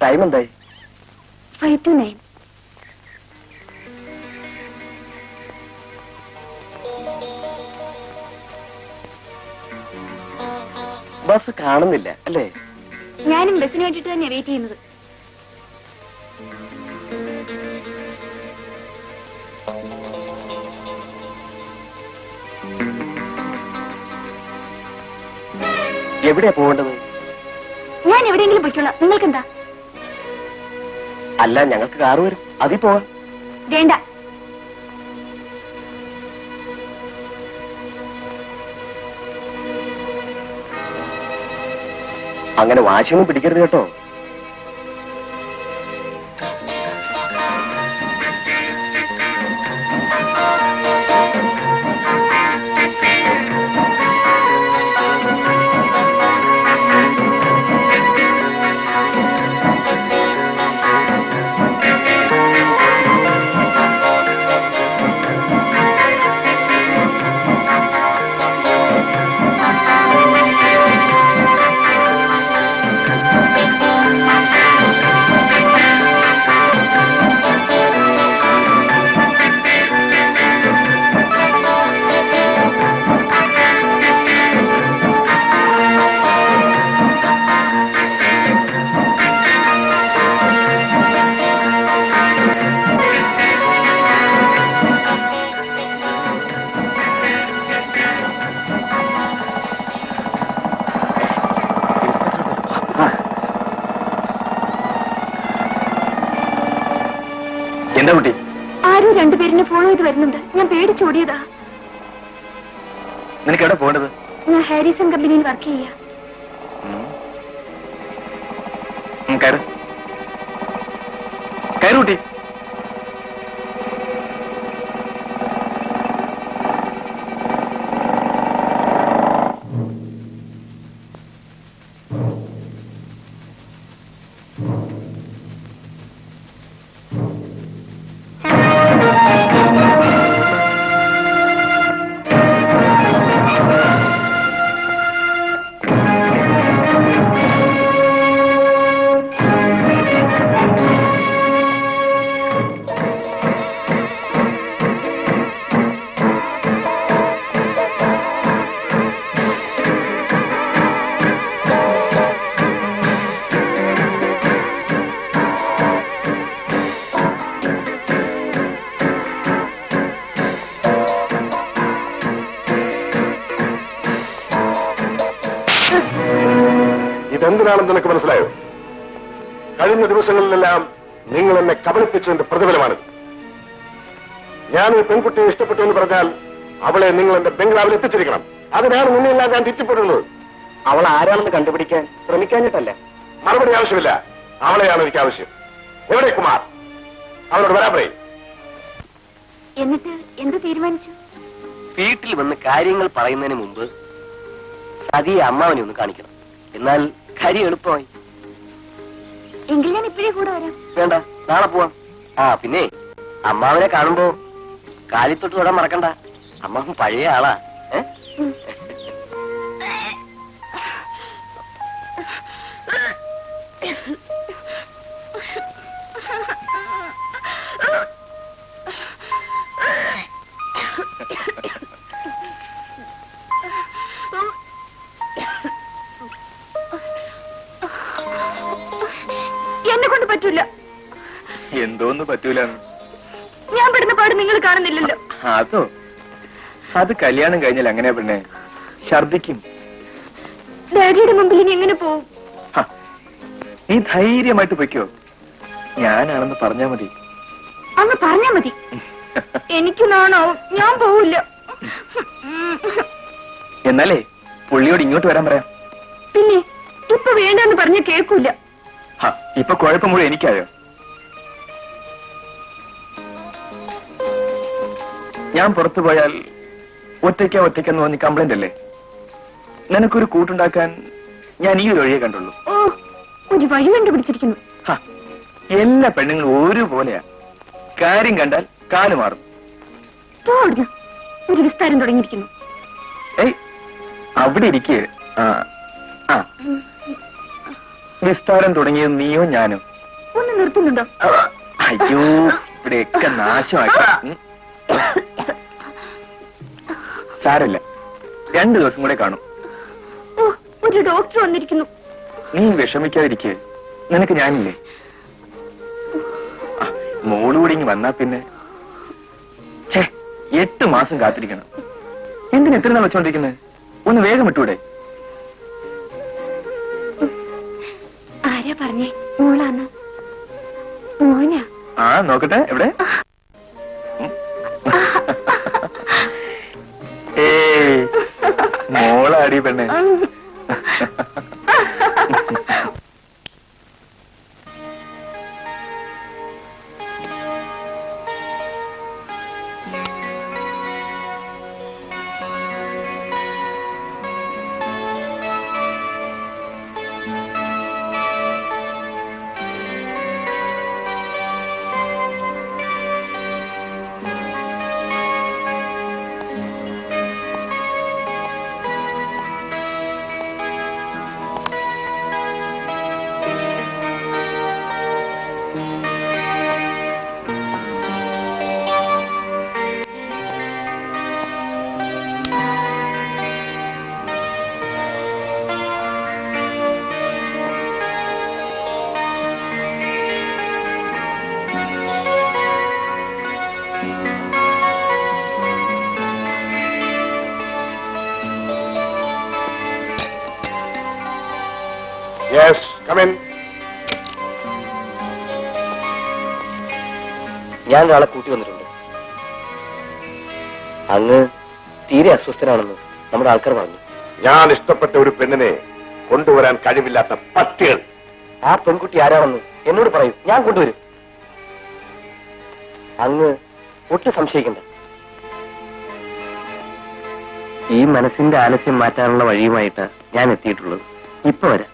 Time എന്തായി? 5 to 9. Bus കാണുന്നില്ല അല്ലേ? ഞാനും ബസ്സിന് വേണ്ടിട്ട് തന്നെ വെയിറ്റ് ചെയ്യുന്നത്. എവിടെയാ പോകേണ്ടത്? ഞാൻ എവിടെയെങ്കിലും പൊയ്ക്കോളാം. നിങ്ങൾക്കെന്താ? അല്ല, ഞങ്ങൾക്ക് കാറ് വരും, അതിൽ പോവാം. വേണ്ട. അങ്ങനെ വാശിയൊന്നും പിടിക്കരുത് കേട്ടോ. എന്താ കുട്ടി? ആരോ രണ്ടുപേരിനെ ഫോളോ ചെയ്ത് വരുന്നുണ്ട്. ഞാൻ പേടിച്ചോടിയതാ. നിനക്ക് എവിടെ പോകേണ്ടത്? ഞാൻ ഹാരിസൺ കമ്പനിയിൽ വർക്ക് ചെയ്യാ. കയറുകുട്ടി. ഇതെന്തിനാണെന്ന് നിനക്ക് മനസ്സിലായോ? കഴിഞ്ഞ ദിവസങ്ങളിലെല്ലാം നിങ്ങൾ എന്നെ കബളിപ്പിച്ചതിന്റെ പ്രതിഫലമാണ്. ഞാനൊരു പെൺകുട്ടിയെ ഇഷ്ടപ്പെട്ടു എന്ന് പറഞ്ഞാൽ അവളെ നിങ്ങൾ എന്റെ ബംഗ്ലാവിൽ എത്തിച്ചിരിക്കണം. അതിനാണ് മുന്നില്ലാതെ ഞാൻ തെറ്റിപ്പെടുന്നത്. അവൾ ആരാണെന്ന് കണ്ടുപിടിക്കാൻ ശ്രമിക്കാഞ്ഞിട്ടല്ല. മറുപടി ആവശ്യമില്ല. അവളെയാണ് എനിക്ക് ആവശ്യം. എവിടെ കുമാർ? അവളോട് വരാൻ പറയും. എന്നിട്ട് എന്ത് തീരുമാനിച്ചു? വീട്ടിൽ വന്ന് കാര്യങ്ങൾ പറയുന്നതിന് മുമ്പ് സതിയെ അമ്മാവനെ ഒന്ന് കാണിക്കണം. എന്നാൽ കാര്യം എളുപ്പമായി. എങ്കിൽ ഞാൻ ഇപ്പോഴേ കൂടെ വരാം. വേണ്ട, നാളെ പോവാം. പിന്നെ അമ്മാവനെ കാണുമ്പോ കാലിത്തൊട്ട് തൊടാൻ മറക്കണ്ട. അമ്മാവൻ പഴയ ആളാ. എന്നെ കൊണ്ട് പറ്റൂല. എന്തോന്ന് പറ്റൂല? ഞാൻ പെടുന്ന പാട് നിങ്ങൾ കാണുന്നില്ലല്ലോ. അതോ? അത് കല്യാണം കഴിഞ്ഞാൽ അങ്ങനെയാ പെണ്ണെ, ഛർദിക്കും. ഡാഡിയുടെ മുമ്പിൽ ഇനി എങ്ങനെ പോവും? നീ ധൈര്യമായിട്ട് പൊയ്ക്കോ. ഞാനാണെന്ന് പറഞ്ഞാ മതി. അങ്ങ് പറഞ്ഞാ മതി. എനിക്ക് നാണാവും. ഞാൻ പോവില്ല. എന്നാലേ പുള്ളിയോട് ഇങ്ങോട്ട് വരാൻ പറയാം. പിന്നെ ഇപ്പൊ വേണ്ടെന്ന് പറഞ്ഞ കേൾക്കൂല. ഇപ്പൊ കുഴപ്പം മുഴുവൻ എനിക്കായോ? ഞാൻ പുറത്തു പോയാൽ ഒറ്റയ്ക്കെന്ന് തോന്നി കംപ്ലൈന്റ് അല്ലേ? നിനക്കൊരു കൂട്ടുണ്ടാക്കാൻ ഞാൻ ഈ ഒരു വഴിയെ കണ്ടുള്ളൂ. ഓ, ഒരു വഴി കണ്ടുപിടിച്ചിരിക്കുന്നു. എല്ലാ പെണ്ണുങ്ങളും ഒരുപോലെയാ. കാര്യം കണ്ടാൽ കാല് മാറും. ഒരു വിസ്താരം തുടങ്ങിയിരിക്കുന്നു. ഏയ്, അവിടെ ഇരിക്കേ. വിസ്താരം തുടങ്ങിയത് നീയോ ഞാനോ? നിർത്തുന്നുണ്ടോ? അയ്യോ, ഇവിടെയൊക്കെ നാശമാക്കി. സാരമില്ല, 2 ദിവസം കൂടെ കാണും. ഓ, ഒരു ഡോക്ടർ വന്നിരിക്കുന്നു. നീ വിഷമിക്കാതിരിക്കെ, നിനക്ക് ഞാനില്ലേ? മോളുകൂടി ഇങ്ങ് വന്നാ പിന്നെ 8 മാസം കാത്തിരിക്കണം. എന്തിനാ എത്ര നാൾ വെച്ചോണ്ടിരിക്കുന്നത്? ഒന്ന് വേഗം വിട്ടൂടെ? ആരാ പറഞ്ഞേ മോളാന്ന്? മോനാ? ആ, നോക്കട്ടെ എവിടെ? മോളാടി പെണ്ണെ. Yes, come in. ഞാൻ ഒരാളെ കൂട്ടി വന്നിട്ടുണ്ട്. അങ്ങ് തീരെ അസ്വസ്ഥനാണെന്ന് നമ്മുടെ ആൾക്കാർ പറഞ്ഞു. ഞാൻ ഇഷ്ടപ്പെട്ട ഒരു പെണ്ണിനെ കൊണ്ടുവരാൻ കഴിവില്ലാത്ത പട്ടികൾ. ആ പെൺകുട്ടി ആരാണെന്ന് എന്നോട് പറയൂ, ഞാൻ കൊണ്ടുവരും. അങ്ങ് ഒട്ടും സംശയിക്കണ്ട. ഈ മനസ്സിന്റെ ആലസ്യം മാറ്റാനുള്ള വഴിയുമായിട്ട് ഞാൻ എത്തിയിട്ടുള്ളത്. ഇപ്പൊ വരാം.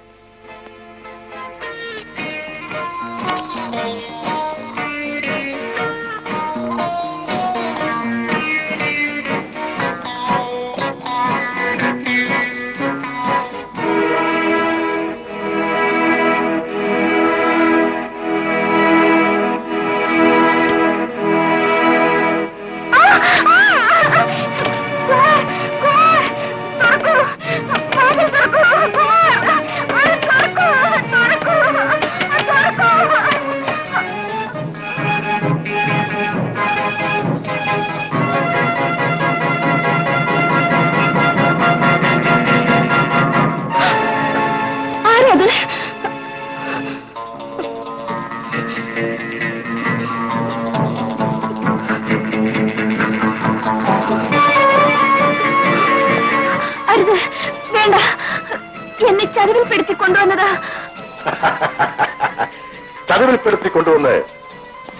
ചതിവിൽപ്പെടുത്തി കൊണ്ടുവന്ന്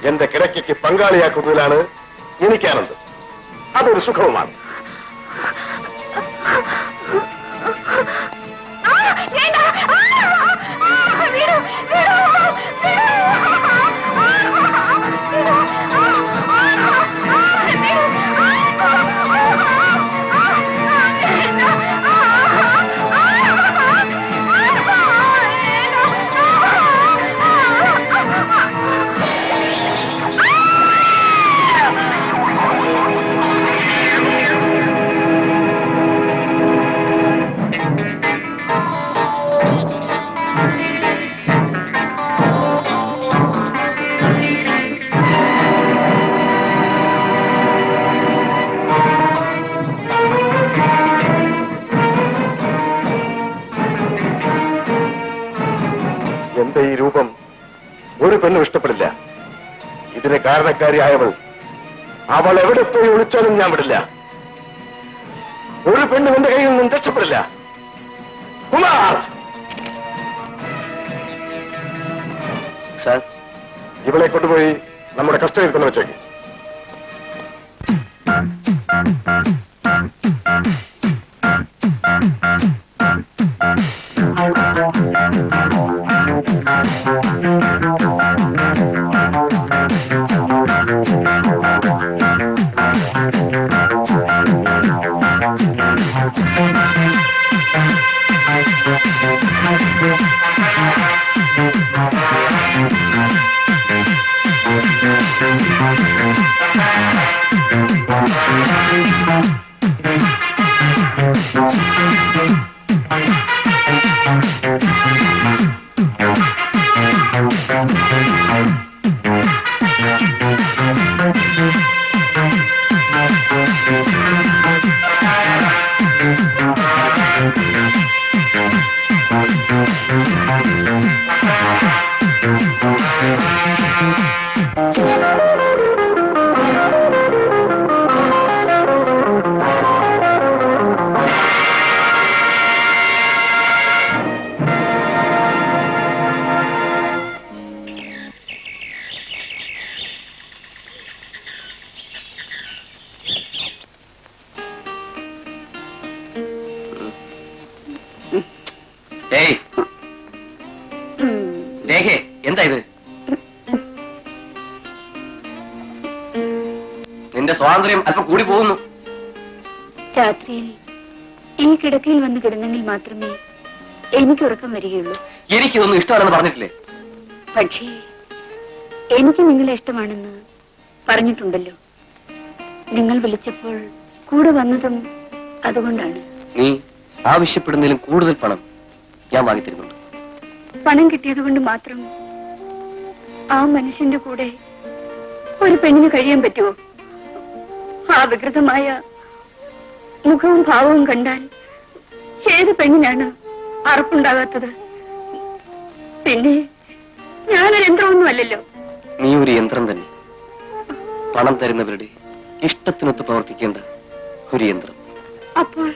എന്റെ കിടക്കയ്ക്ക് പങ്കാളിയാക്കുന്നതിലാണ് എനിക്കാനന്ദം. അതൊരു സുഖവുമാണ്. എന്റെ ഈ രൂപം ഒരു പെണ്ണും ഇഷ്ടപ്പെടില്ല. ഇതിന് കാരണക്കാരിയായവൾ, അവൾ എവിടെ പോയി ഒളിച്ചാലും ഞാൻ വിടില്ല. ഒരു പെണ്ണും എന്റെ കയ്യിൽ നിന്നും രക്ഷപ്പെടില്ല. കുമാർ, സാർ, ഇവളെ കൊണ്ടുപോയി നമ്മുടെ കസ്റ്റഡിയിൽ തന്നെ വെച്ചേക്ക്. ഏയ് ലേഖേ, എന്താ ഇത്? നിന്റെ സ്വാതന്ത്ര്യം അല്പം കൂടി പോകുന്നു. രാത്രിയിൽ ഈ കിടക്കയിൽ വന്ന് കിടന്നെങ്കിൽ മാത്രമേ എനിക്ക് ഉറക്കം വരികയുള്ളൂ. എനിക്കിതൊന്നും ഇഷ്ടമല്ലെന്ന് പറഞ്ഞിട്ടില്ലേ? പക്ഷേ എനിക്ക് നിങ്ങളെ ഇഷ്ടമാണെന്ന് പറഞ്ഞിട്ടുണ്ടല്ലോ. നിങ്ങൾ വിളിച്ചപ്പോൾ കൂടെ വന്നതും അതുകൊണ്ടാണ്. നീ ആവശ്യപ്പെടുന്നതിലും കൂടുതൽ പണം ഞാൻ വാങ്ങിത്തരുന്നുണ്ട്. പണം കിട്ടിയത് കൊണ്ട് മാത്രം ആ മനുഷ്യന്റെ കൂടെ ഒരു പെണ്ണിന് കഴിയാൻ പറ്റുമോ? ആ വികൃതമായ മുഖവും ഭാവവും കണ്ടാൽ ഏത് പെണ്ണിനാണ് അറപ്പുണ്ടാകാത്തത്? പിന്നെ ഞാനൊരു യന്ത്രമൊന്നുമല്ലല്ലോ. നീ ഒരു യന്ത്രം തന്നെ. പണം തരുന്നവരുടെ ഇഷ്ടത്തിനൊത്ത് പ്രവർത്തിക്കേണ്ട ഒരു യന്ത്രം. അപ്പോൾ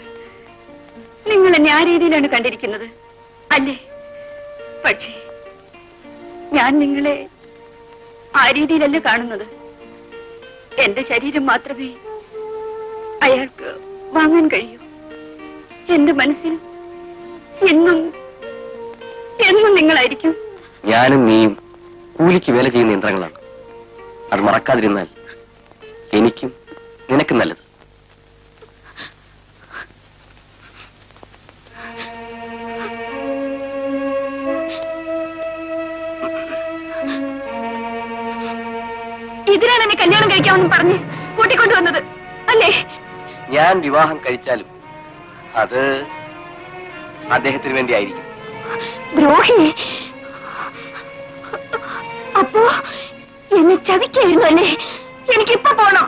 നിങ്ങൾ എന്നെ ആ രീതിയിലാണ് കണ്ടിരിക്കുന്നത് അല്ലേ? പക്ഷേ ഞാൻ നിങ്ങളെ ആ രീതിയിലല്ല കാണുന്നത്. എന്റെ ശരീരം മാത്രമേ അയാൾക്ക് വാങ്ങാൻ കഴിയൂ. എന്റെ മനസ്സിൽ എന്നും എന്നും നിങ്ങളായിരിക്കും. ഞാനും നീയും കൂലിക്ക് വേല ചെയ്യുന്ന യന്ത്രങ്ങളാണ്. അത് മറക്കാതിരുന്നാൽ എനിക്കും നിനക്കും നല്ലത്. ഇതിനാണ് എന്നെ കല്യാണം കഴിക്കാമെന്ന് പറഞ്ഞ് കൂട്ടിക്കൊണ്ടുവന്നത് അല്ലേ? ഞാൻ വിവാഹം കഴിച്ചാലും അത് അദ്ദേഹത്തിന് വേണ്ടി ആയിരിക്കും. ദ്രോഹി. അപ്പോ എന്നെ ചതിക്കായിരുന്നു അല്ലേ? എനിക്കിപ്പോ പോണം.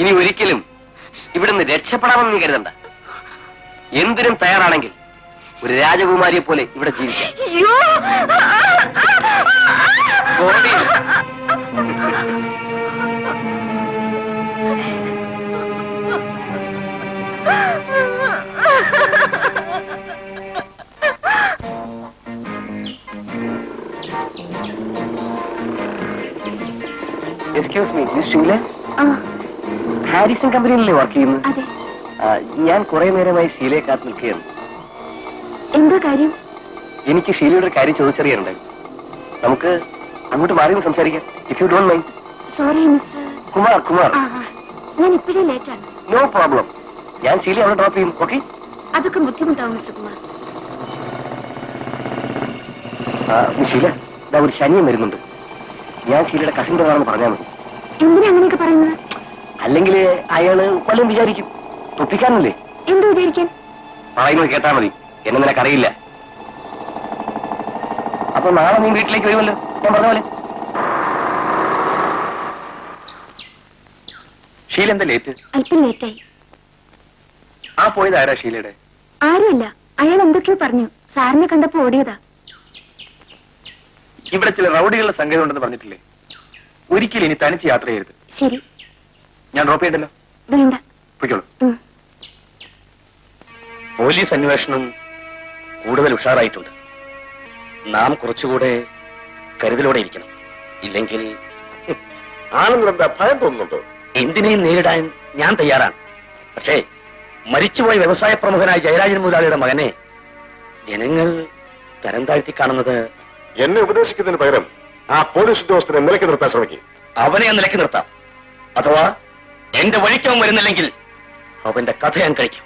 ഇനി ഒരിക്കലും ഇവിടുന്ന് രക്ഷപ്പെടാമെന്ന് നീ കരുതണ്ട. എന്തിനും തയ്യാറാണെങ്കിൽ ഒരു രാജകുമാരിയെ പോലെ ഇവിടെ ജീവിക്കാം. അയ്യോ! Gopi. Excuse me, miss Sheela? Harrison കമ്പനിയിലല്ലേ വർക്ക് ചെയ്യുന്നത്? അതെ. ഞാൻ കുറെ നേരമായി ഷീലയെ കാത്ത് നിൽക്കുകയാണ്. എന്താ കാര്യം? എനിക്ക് ഷീലയുടെ ഒരു കാര്യം ചോദിച്ചറിയാനുണ്ടായിരുന്നു. നമുക്ക് അങ്ങോട്ട് മാറി സംസാരിക്കാം. If you don't mind. Sorry mister Kumar. Kumar, ഞാൻ ഇപ്പോഴേ ലേറ്റാണ്. No problem. ഞാൻ ഷീലയെ അവിടെ ഡ്രോപ്പ് ചെയ്യും. ഓക്കെ? അതൊക്കെ ബുദ്ധിമുട്ടാവും മിസ്റ്റർ കുമാർ. ഷീല, ഒരു ശനിയും വരുന്നുണ്ട്. ഞാൻ ഷീലയുടെ കസിൻ ബ്രദറാണെന്ന് പറഞ്ഞാൽ മതി. എന്തിനാ അങ്ങനെയൊക്കെ പറയുന്നത്? അല്ലെങ്കിൽ അയാള് കൊല്ലം വിചാരിക്കും. തൊപ്പിക്കാനല്ലേ? എന്ത് വിചാരിക്കാൻ? പറയുന്നത് കേട്ടാ മതി. എന്നെ നിനക്കറിയില്ല. അപ്പൊ നാളെ നീ വീട്ടിലേക്ക് വരുമല്ലോ, ഞാൻ പറഞ്ഞ പോലെ. ഷീല എന്താ ലേറ്റ്? അല്പം ലേറ്റായി. ആ പോയത് ആരാ ഷീലയുടെ? ആരുമല്ല, അയാൾ എന്തൊക്കെയോ പറഞ്ഞു. സാറിനെ കണ്ടപ്പോ ഓടിയതാ. ഇവിടെ ചില റൗഡികളുടെ സംഗതി ഉണ്ടെന്ന് പറഞ്ഞിട്ടില്ലേ? ഒരിക്കലും ഇനി തനിച്ച് യാത്ര ചെയ്യരുത്. ശരി. ഞാൻ ഡ്രോപ്പ് ചെയ്യണ്ടല്ലോ? വേണ്ട. പൊയ്ക്കോളൂ. പോലീസ് അന്വേഷണം കൂടുതൽ ഉഷാറായിട്ടുണ്ട്. നാം കുറച്ചുകൂടെ കരുതലോടെ ഇരിക്കണം. ഇല്ലെങ്കിൽ ആണെന്നെന്താ ഭയം തോന്നുന്നുണ്ടോ? എന്തിനേയും നേരിടാൻ ഞാൻ തയ്യാറാണ്. പക്ഷേ മരിച്ചുപോയ വ്യവസായ പ്രമുഖനായ ജയരാജൻ മുതലാളിയുടെ മകനെ ജനങ്ങൾ തരം താഴ്ത്തി കാണുന്നത്. എന്നെ ഉപദേശിക്കുന്നതിന് പകരം ആ പോലീസ് ഉദ്യോഗസ്ഥനെ നിലയ്ക്ക് നിർത്താൻ ശ്രമിക്കും. അവനെ നിലയ്ക്ക് നിർത്താം. അഥവാ എന്റെ വഴിക്കവൻ വരുന്നില്ലെങ്കിൽ അവന്റെ കഥ ഞാൻ കഴിക്കും.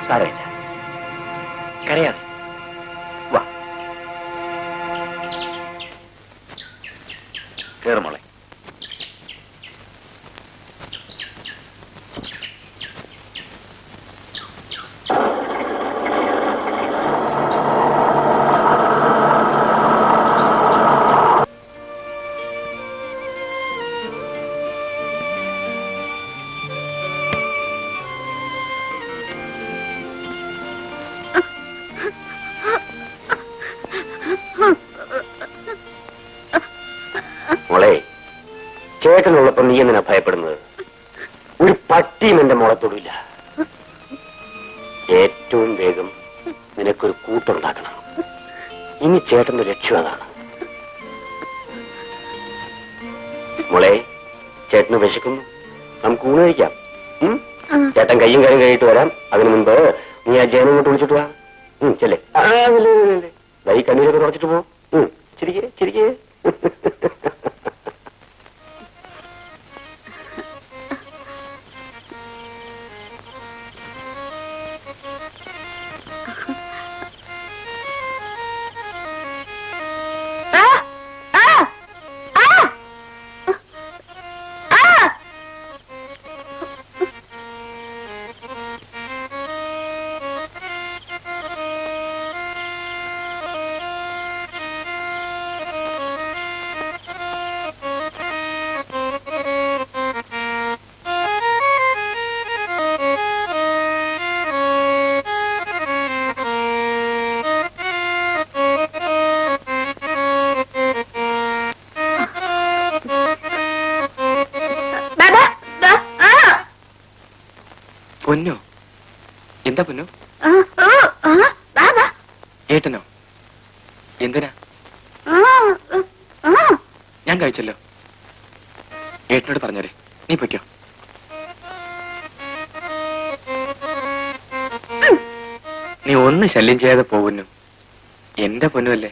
സാരമില്ല, കരയാതെ വാ, കേറുമോളെ. മോളെ, ചേട്ടനുള്ളപ്പോ നീ എന്തിനാ ഭയപ്പെടുന്നത്? ഒരു പട്ടിയും എന്റെ മോളെ തൊടില്ല. ഏറ്റവും വേഗം നിനക്കൊരു കൂട്ടുണ്ടാക്കണം. ഇനി ചേട്ടന്റെ ലക്ഷ്യം അതാണ്. മോളെ, ചേട്ടന് വിശക്കുന്നു, നമുക്ക് ഊണ് കഴിക്കാം. ചേട്ടൻ കയ്യും കാര്യം കഴിയിട്ട് വരാം. അതിനു മുൻപ് നീ ആ ജയനെ ഇങ്ങോട്ട് വിളിച്ചിട്ട് വാ. ചെല്ലേ, ഈ കണ്ണീരൊക്കെ തുടച്ചിട്ട് പോ. ചിരിക്കേ ചിരിക്കേ. പൊന്നോ, എന്താ പൊന്നോ? ഏട്ടനോ? എന്തിനാ? ഞാൻ കഴിച്ചല്ലോ. ഏട്ടനോട് പറഞ്ഞേരെ, നീ പൊയ്ക്കോ. നീ ഒന്ന് ശല്യം ചെയ്യാതെ പോകുന്നു. എന്റെ പൊന്നുമല്ലേ.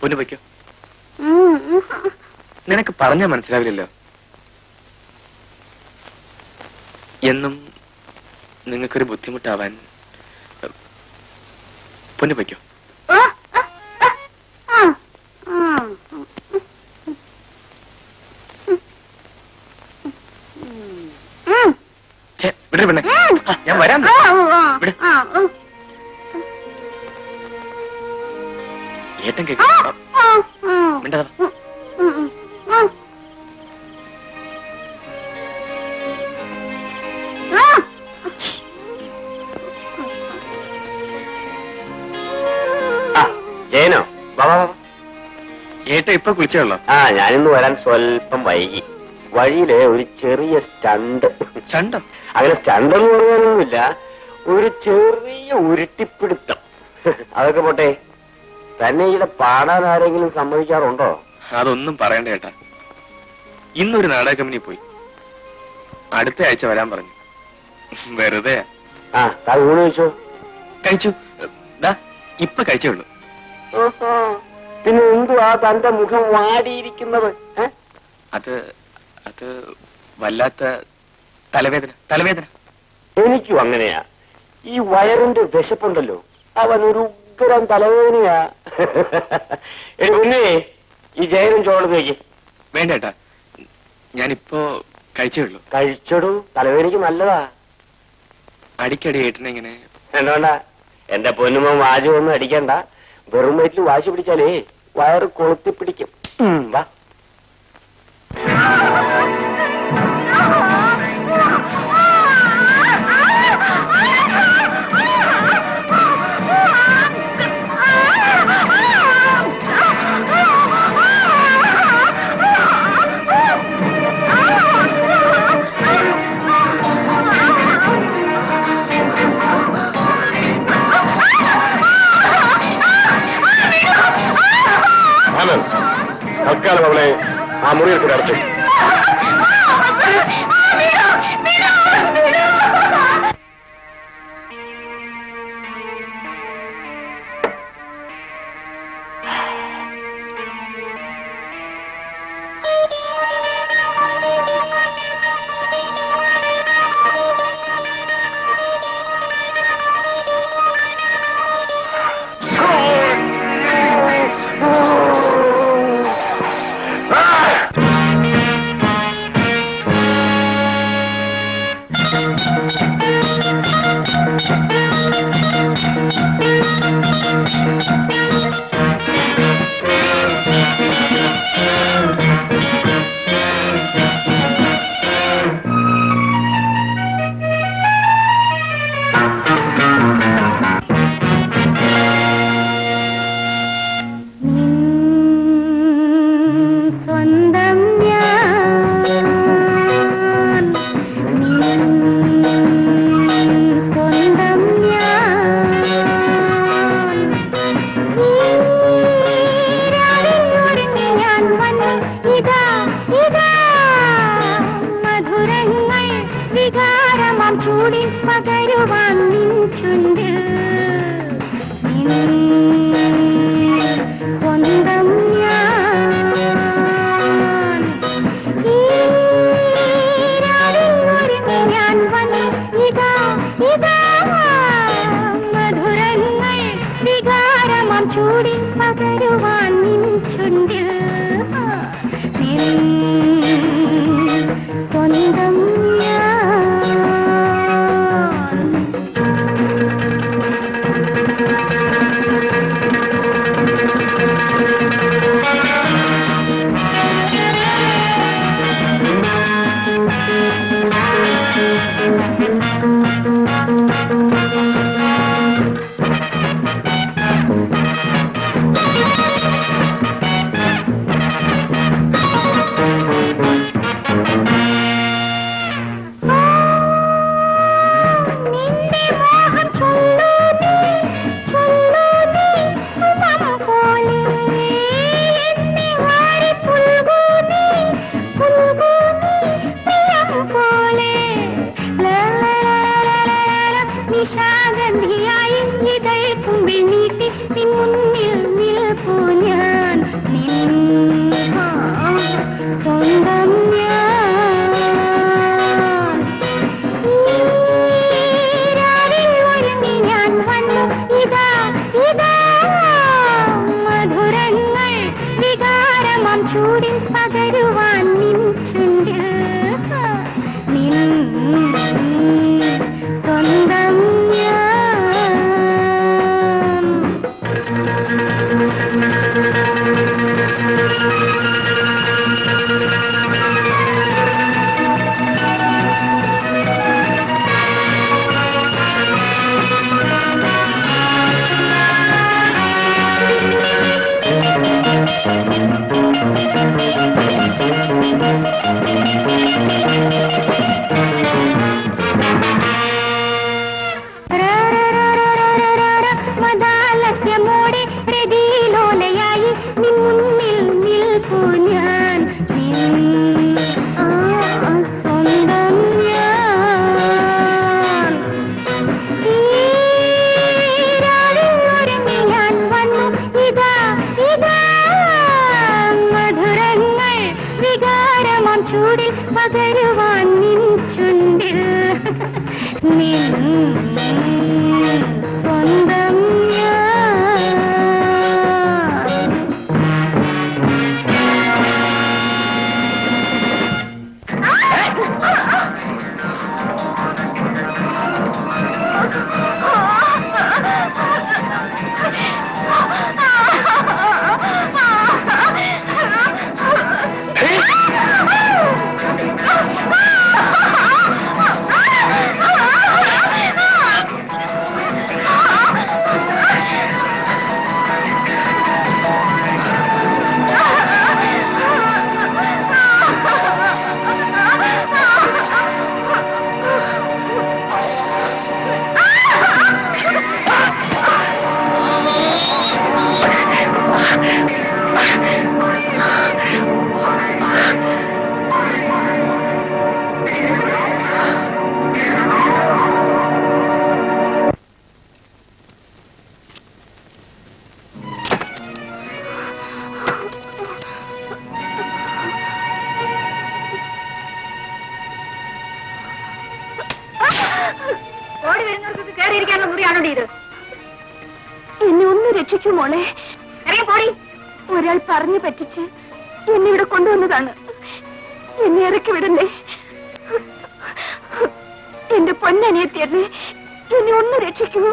പൊന്നു പൊയ്ക്കോ. നിനക്ക് പറഞ്ഞാൽ മനസ്സിലാവില്ലല്ലോ. എന്നും നിങ്ങൾക്കൊരു ബുദ്ധിമുട്ടാവാൻ പൊന്നു വയ്ക്കോ. വിടേ പെണ്ണെ, ഞാൻ വരാം. ഏട്ടൻ കേൾക്കാം. ജയനോ, ഏട്ട ഇപ്പൊ കുളിച്ചുള്ളോ? ഞാനിന്ന് വരാൻ സ്വല്പം വൈകി. വഴിയിലെ ഒരു ചെറിയ സ്റ്റണ്ട്. ചണ്ടം? അങ്ങനെ സ്റ്റണ്ട് എന്ന് പറയാനൊന്നുമില്ല, ഒരു ചെറിയ ഉരുട്ടിപ്പിടുത്തം. അതൊക്കെ പോട്ടെ, തന്നെ ഇവിടെ പാടാൻ ആരെങ്കിലും സമ്മതിക്കാറുണ്ടോ? അതൊന്നും പറയണ്ട ഏട്ടാ. ഇന്നൊരു നാടക കമ്പനി പോയി, അടുത്ത ആഴ്ച വരാൻ പറഞ്ഞു. വെറുതെ. താൻ ഊണ് കഴിച്ചോ? കഴിച്ചു. ഇപ്പൊ കഴിച്ചേ ഉള്ളൂ. പിന്നെ എന്തുവാ തന്റെ മുഖം വാടിയിരിക്കുന്നത്? അത് അത് വല്ലാത്ത തലവേദന. തലവേദന എനിക്കും അങ്ങനെയാ. ഈ വയറിന്റെ വിശപ്പുണ്ടല്ലോ, അവനൊരു ഉഗ്രം തലവേദനയാ. പിന്നെ ഈ ജയനും ചോളത്തേക്ക് വേണ്ട ഏട്ടാ, ഞാനിപ്പോ കഴിച്ചേ ഉള്ളൂ. കഴിച്ചോടൂ, തലവേദനയ്ക്ക് നല്ലതാ. അടിക്കടി ഏട്ടനെങ്ങനെ? വേണ്ട, എന്റെ പൊന്നുമോ വാചകമൊന്നും അടിക്കണ്ട. വെറും വയറ്റിൽ വാശി പിടിച്ചാലേ വയറ് കൊളുത്തി പിടിക്കും. വാ. തൽക്കാലം അവളെ ആ മുറിയിൽ അടച്ചു. സ്വന്തം മദാലസ്യമോടെ ഹൃദയലോലയായി നിൻ മുന്നിൽ നിൽപ്പു ഞാൻ സ്വന്തം ഞാൻ ഈരാളിനുറങ്ങി ഞാൻ വന്നു ഇതാ ഇതാ മധുരങ്ങൾ വികാരമാം ചൂടിൽ പകരുവാൻ നിൻ ചുണ്ടിൽ നിൻ സ്വന്തം ഓടി വരുന്നവർക്ക് കയറിയിരിക്കാനുള്ള മുറിയാണോ ഇത്? എന്നെ ഒന്ന് രക്ഷിക്കൂ മോളെ. ഇറങ്ങി പോടി. ഒരാൾ പറഞ്ഞു പറ്റിച്ച് എന്നെ ഇവിടെ കൊണ്ടുവന്നതാണ്. എന്നെ ഇറക്കി വിടല്ലേ. എന്റെ പൊന്നനിയത്തിയല്ലേ, എന്നെ ഒന്ന് രക്ഷിക്കൂ.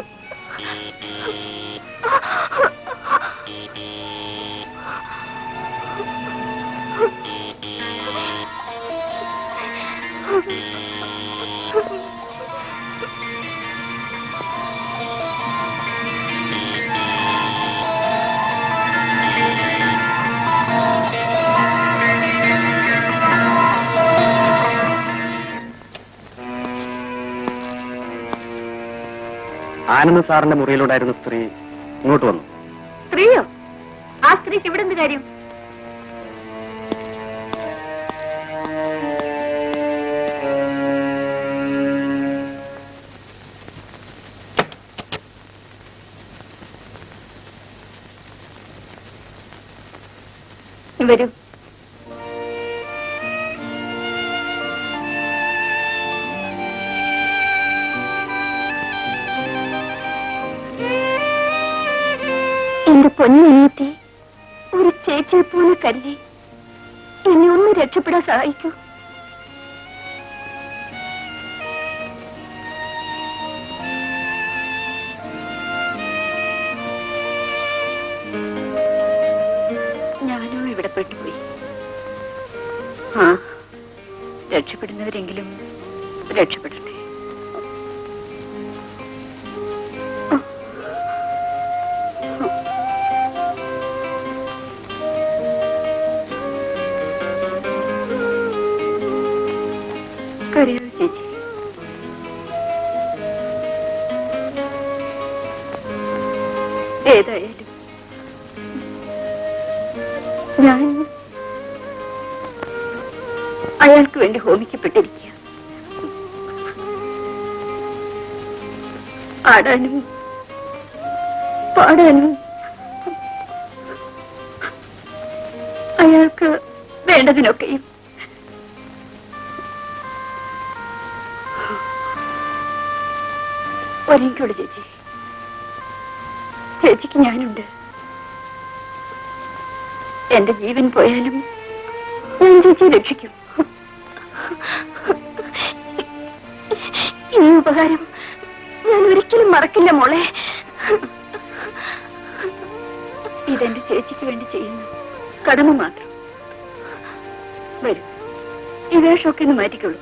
ആനന്ദ് സാറിന്റെ മുറിയിലുണ്ടായിരുന്ന സ്ത്രീ ഇങ്ങോട്ട് വന്നു. സ്ത്രീയോ? ആ സ്ത്രീക്ക് ഇവിടെ എന്ത് കാര്യം? വരൂ. എന്റെ പൊന്നനിയത്തി, ഒരു ചേച്ചിയെ പോലെ കരുതി എന്നെ ഒന്ന് രക്ഷപ്പെടാൻ സഹായിക്കൂ. ഞാനോ ഇവിടെ പെട്ടുപോയി. രക്ഷപ്പെടുന്നവരെങ്കിലും രക്ഷപ്പെടട്ടെ. കരയോ ചേച്ചി? ഏതായാലും ഞാൻ അയാൾക്ക് വേണ്ടി ഹോമിക്കപ്പെട്ടിരിക്കുക. ആടാനും പാടാനും അയാൾക്ക് വേണ്ടതിനൊക്കെയും ഒരുങ്ങിക്കോളൂ ചേച്ചി. ചേച്ചിക്ക് ഞാനുണ്ട്. എന്റെ ജീവൻ പോയാലും ഞാൻ ചേച്ചിയെ രക്ഷിക്കും. ഈ ഉപകാരം ഞാൻ ഒരിക്കലും മറക്കില്ല മോളെ. ഇതെന്റെ ചേച്ചിക്ക് വേണ്ടി ചെയ്യുന്നു കടമ മാത്രം. വരും, ഈ വേഷമൊക്കെ ഒന്ന് മാറ്റിക്കോളൂ.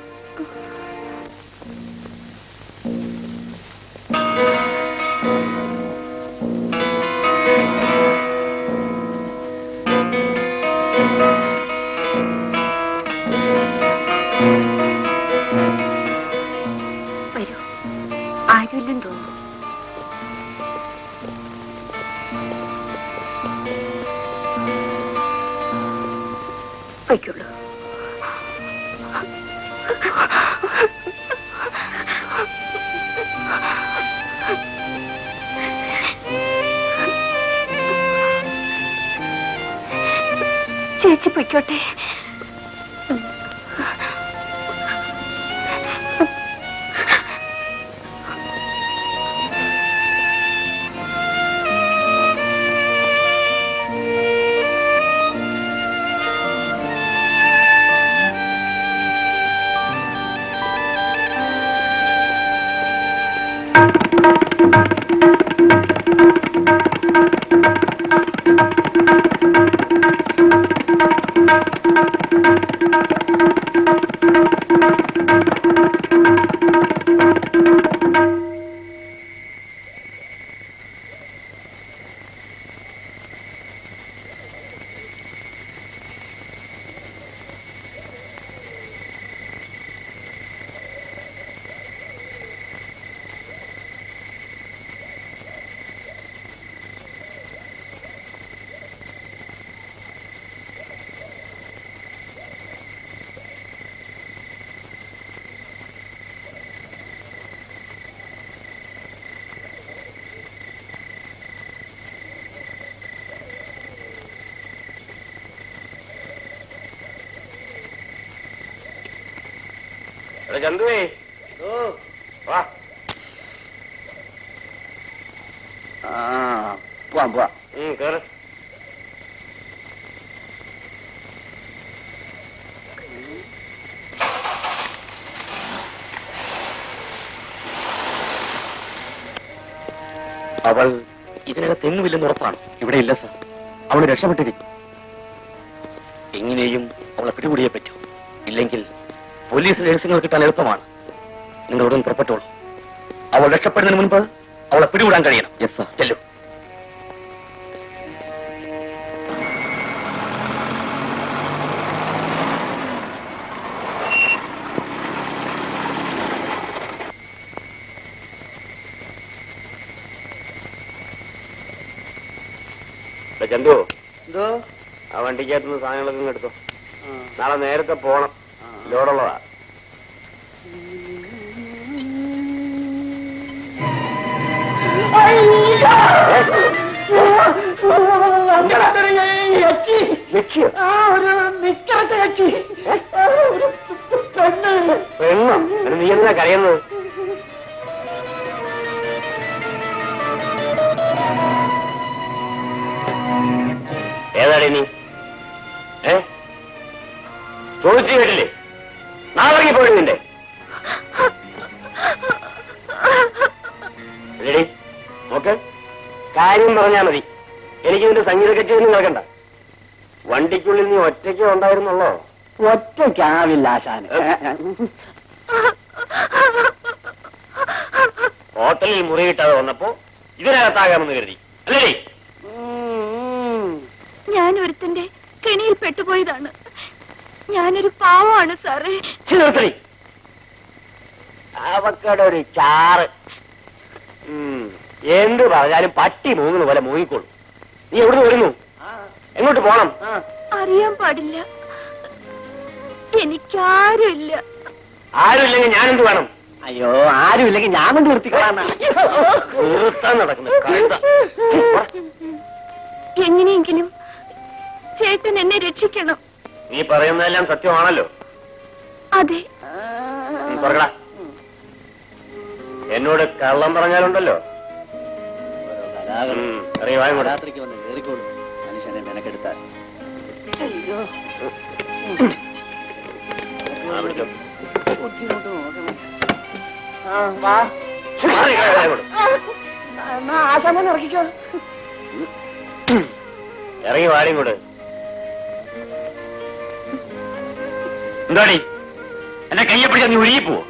വരൂ, ആരുമില്ലെന്ന് തോന്നുന്നു. വയ്ക്കുള്ളൂ. ചേച്ചി പൊയ്ക്കോട്ടെ. ചന്തുവേ, വാ. പോവാം പോവാം. കേറ്. അവൾ ഇതിനകത്ത് എങ്ങുമില്ലെന്ന് ഉറപ്പാണ്. ഇവിടെ ഇല്ല സർ, അവൾ രക്ഷപ്പെട്ടിരിക്കും. എങ്ങനെയും അവളെ പിടികൂടിയേ പറ്റൂ. ഇല്ലെങ്കിൽ പോലീസ് രഹസ്യങ്ങൾ കിട്ടാൻ എളുപ്പമാണ്. നിങ്ങൾ ഉടൻ പുറപ്പെട്ടോളൂ. അവൾ രക്ഷപ്പെടുന്നതിന് മുൻപ് അവളെ പിടികൂടാൻ കഴിയണം. Yes sir. ചെല്ലു. ചന്തു, ആ വണ്ടിക്കകത്തുനിന്ന് സാധനങ്ങളൊക്കെ ഇങ്ങ് എടുത്തോ. നാളെ നേരത്തെ പോണം, ലോഡുള്ളതാ. പെണ്ണോ? നീ എന്താ കരയുന്നത്? ഏതാടി നീ? ചോദിച്ചു കേട്ടില്ലേ? നാളെ പോയി നിന്റെ നോക്ക്, കാര്യം പറഞ്ഞാ മതി. എനിക്ക് നിന്റെ സംഗീത കച്ചേരി കേൾക്കണ്ട. വണ്ടിക്കുള്ളിൽ നീ ഒറ്റയ്ക്ക് ഉണ്ടായിരുന്നുള്ളോ? ഒറ്റയ്ക്കാവില്ല ആശാന്. ഹോട്ടലിൽ മുറി കിട്ടാതെ വന്നപ്പോ ഇതിനകത്താകാമെന്ന് കരുതി അല്ലേ? ഞാൻ ഒരുത്തന്റെ കെണിയിൽ പെട്ടുപോയതാണ്. ഞാനൊരു പാവമാണ് സാറേ. ചേർത്തടി അവക്കടെ ഒരു ചാറ്. എന്ത് പറഞ്ഞാലും പട്ടി മൂങ്ങുന്ന പോലെ മൂങ്ങിക്കോളൂ. നീ എവിടുന്ന് വരുന്നു? എങ്ങോട്ട് പോണം? അറിയാൻ പാടില്ല. എനിക്കാരുമില്ല. ആരുമില്ലെങ്കിൽ ഞാനെന്ത് വേണം? അയ്യോ, ആരുമില്ലെങ്കിൽ ഞാൻ കൊണ്ട് നിർത്തിക്കളാണ്. നിർത്താൻ നടക്കുന്ന എങ്ങനെയെങ്കിലും ചേട്ടൻ എന്നെ രക്ഷിക്കണം. നീ പറയുന്നതെല്ലാം സത്യമാണല്ലോ? അതെ. പറയടാ. എന്നോട് കള്ളം പറഞ്ഞാലുണ്ടല്ലോ. രാത്രിക്ക് വന്ന് കയറിക്കോളൂ. മനുഷ്യനെ മെനക്കെടുത്താൽ. ബുദ്ധിമുട്ട് നോക്കണം. ആശാനെ ഇറക്കിക്കോ. ഇറങ്ങി വാടിയും കൂടെ. എന്താടി എന്നെ കയ്യെ പിടിച്ചാൽ നീ ഒഴുകിപ്പോവോ?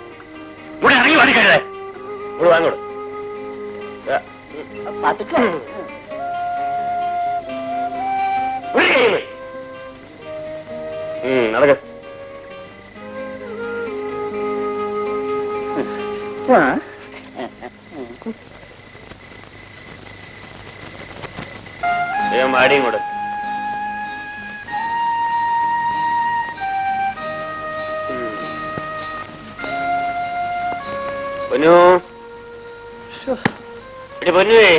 ഇവിടെ ഇറങ്ങി വാടി കഴിയേ. ഇവിടെ വാങ്ങോട്. നടക്ക. മാടിയും കൂടെ പൊന്നു പൊന്നുവേ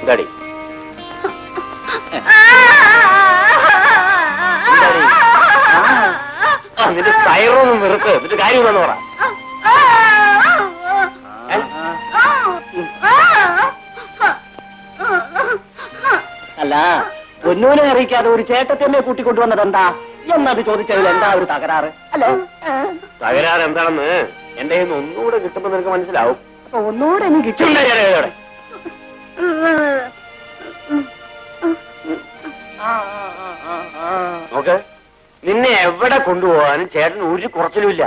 എന്താടി നിന്റെ സൈറൊന്നും വെറുത്ത് എന്നിട്ട് കാര്യമെന്നു പറ. അല്ല പൊന്നൂനെ അറിയിക്കാതെ ഒരു ചേട്ടത്തിയമ്മയെ കൂട്ടിക്കൊണ്ടുവന്നത് എന്താ എന്നത് ചോദിച്ചതിൽ എന്താ ഒരു തകരാറ് അല്ലേ? തകരാറ് എന്താണെന്ന് എന്റെ കയ്യിൽ നിന്ന് ഒന്നുകൂടെ കിട്ടുമ്പോ നിനക്ക് മനസ്സിലാവും. ഒന്നുകൂടെ എനിക്ക് കിട്ടും. നോക്ക്, നിന്നെ എവിടെ കൊണ്ടുപോകാനും ചേട്ടൻ ഒരു കുറച്ചിലുമില്ല.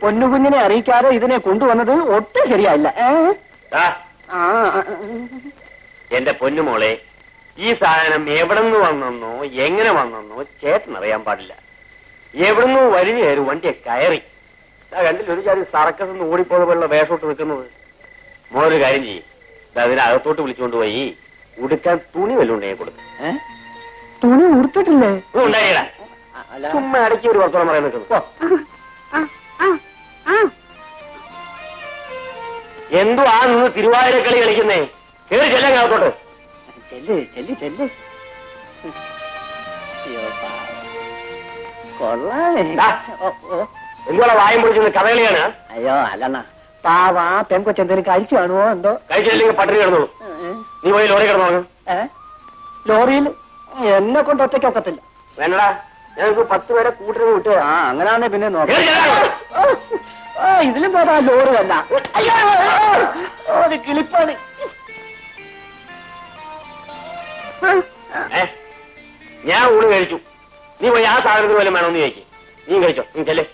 പൊന്നുകുഞ്ഞിനെ അറിയിക്കാതെ ഇതിനെ കൊണ്ടുവന്നത് ഒട്ടും ശരിയായില്ല. എന്റെ പൊന്നുമോളെ, ഈ സാധനം എവിടെന്ന് വന്നെന്നോ എങ്ങനെ വന്നെന്നോ ചേട്ടൻ അറിയാൻ പാടില്ല. എവിടുന്ന് വലിയ വണ്ടിയെ കയറി കണ്ടില്ല ഒരു ചാരി സർക്കസ് നിന്ന് ഓടിപ്പോകുന്ന പോലുള്ള വേഷോട്ട് നിൽക്കുന്നത്. മോളൊരു കാര്യം ചെയ്യും, അതിനകത്തോട്ട് വിളിച്ചുകൊണ്ടുപോയി ഉടുക്കാൻ തുണി വല്ലതും ഉണ്ടെങ്കിൽ കൊടുക്കും. തുണി ഉടുത്തിട്ടില്ലേ? ഉണ്ടായിടാ, ചുമ്മാ ഇടയ്ക്ക് ഒരു വർത്തമാനം പറയാൻ നിൽക്കുന്നു. എന്തോ ആ നിന്ന് തിരുവാതിരക്കളി കളിക്കുന്നേ, കേറി ചെല്ലാൻ അകത്തോട്ട്. ചെല്ല് ചെല്ല് ചെല്ല്. കൊള്ളാമേ. എന്തുവാ വായം പൊളിക്കുന്നത്? കഥകളിയാണ്. അയ്യോ അല്ലണ്ണ, പാവാ പെൺകൊച്ചെന്തേലും കഴിച്ചു കാണുവോ എന്തോ. കഴിച്ചില്ലെങ്കിൽ പട്ടിണി കിടന്നോളൂ. നീ പോയി ലോറി കിടന്നു. ലോറിയിൽ എന്നെ കൊണ്ട് ഒറ്റയ്ക്കൊക്കത്തില്ല. വേണ്ടടാ, ഞങ്ങൾക്ക് 10 പേരെ കൂട്ടിന് വിട്ടു. അങ്ങനാന്നെ പിന്നെ നോക്കാം. ഇതിലും പോരാ ലോറി അല്ല. ഒരു കിളിപ്പാണ്. ഞാൻ ഊണ് കഴിച്ചു. നീ പോയി ആ സാധനത്തിന് പോലും വേണമെന്ന് ചോദിക്കും. നീ കഴിച്ചോ, നീ ചെല്ലേ.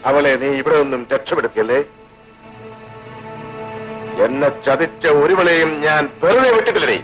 അവളെ നീ ഇവിടെ നിന്നും രക്ഷപ്പെടുത്തിയല്ലേ? എന്നെ ചതിച്ച ഒരുവളെയും ഞാൻ വെറുതെ വിട്ടിട്ടില്ലേ?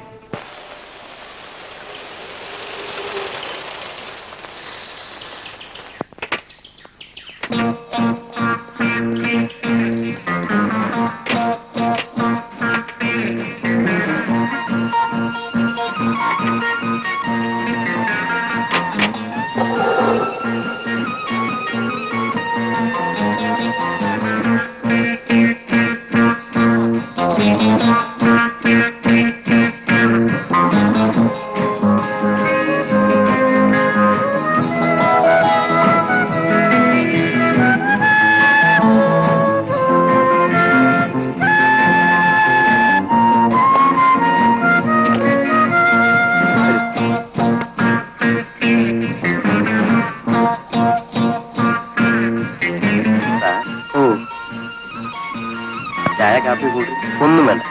ചായ കാപ്പി കൂടി ഒന്നും വേണ്ട.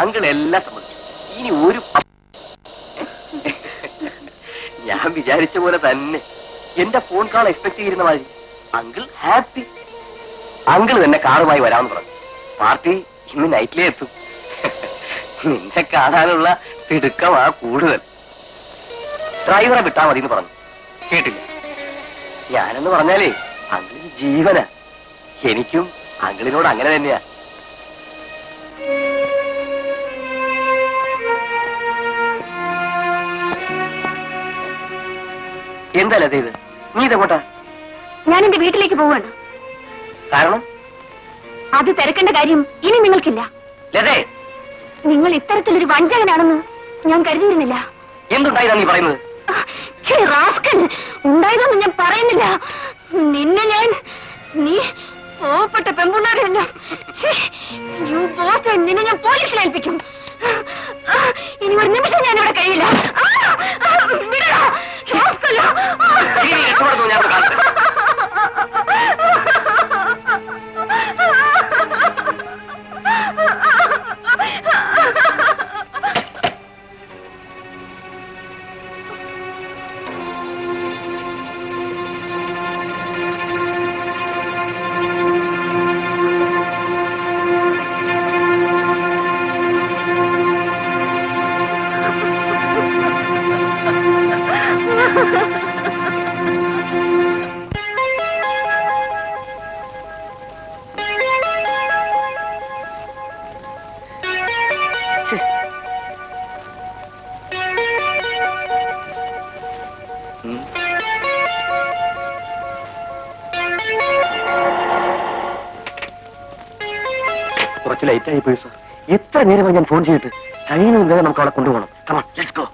അങ്കിൾ എല്ലാം സമ്മതിച്ചു. ഇനി ഒരു ഞാൻ വിചാരിച്ച പോലെ തന്നെ എന്റെ ഫോൺ കോൾ എക്സ്പെക്ട് ചെയ്യുന്ന മാതിരി അങ്കിൾ ഹാപ്പി. അങ്കിൾ തന്നെ കാറുമായി വരാമെന്ന് പറഞ്ഞു. പാർട്ടി ഇന്ന് നൈറ്റിലേ എത്തും. നിന്നെ കാണാനുള്ള തിടുക്കമാ കൂടുതൽ. ഡ്രൈവറെ വിട്ടാ മതി എന്ന് പറഞ്ഞു. കേട്ടില്ല. ഞാനെന്ന് പറഞ്ഞാലേ അങ്കിളിന് ജീവനാ. എനിക്കും അങ്കിളിനോട് അങ്ങനെ തന്നെയാ. എന്താ ലത ഇത്? നീ ഇതെങ്ങോട്ടാ? ഞാൻ എന്റെ വീട്ടിലേക്ക് പോവാണ്. കാരണം? അത് തിരക്കേണ്ട കാര്യം ഇനി നിങ്ങൾക്കില്ല. ലതേ, നിങ്ങൾ ഇത്തരത്തിലൊരു വഞ്ചകനാണെന്ന് ഞാൻ കരുതിയിരുന്നില്ല. എന്തുണ്ടായതാണ് നീ പറയുന്നത്? ഉണ്ടായതൊന്നും ഞാൻ പറയുന്നില്ല. നിന്നെ ഞാൻ നീ പോപ്പെട്ട പെൺപിള്ളാരെല്ലാം നിന്നെ ഞാൻ പോലീസിൽ ഏൽപ്പിക്കും. ഇനി ഒരു നിമിഷം ഞാൻ ഇവിടെ കഴിയില്ല. കുറച്ച് ലൈറ്റ് ആയി പോയി സാർ. എത്ര നേരമായി ഞാൻ ഫോൺ ചെയ്തിട്ട്? കഴിയുന്നതിന് വേഗം നമുക്ക് അവളെ കൊണ്ടുപോകണം. Come on, let's go.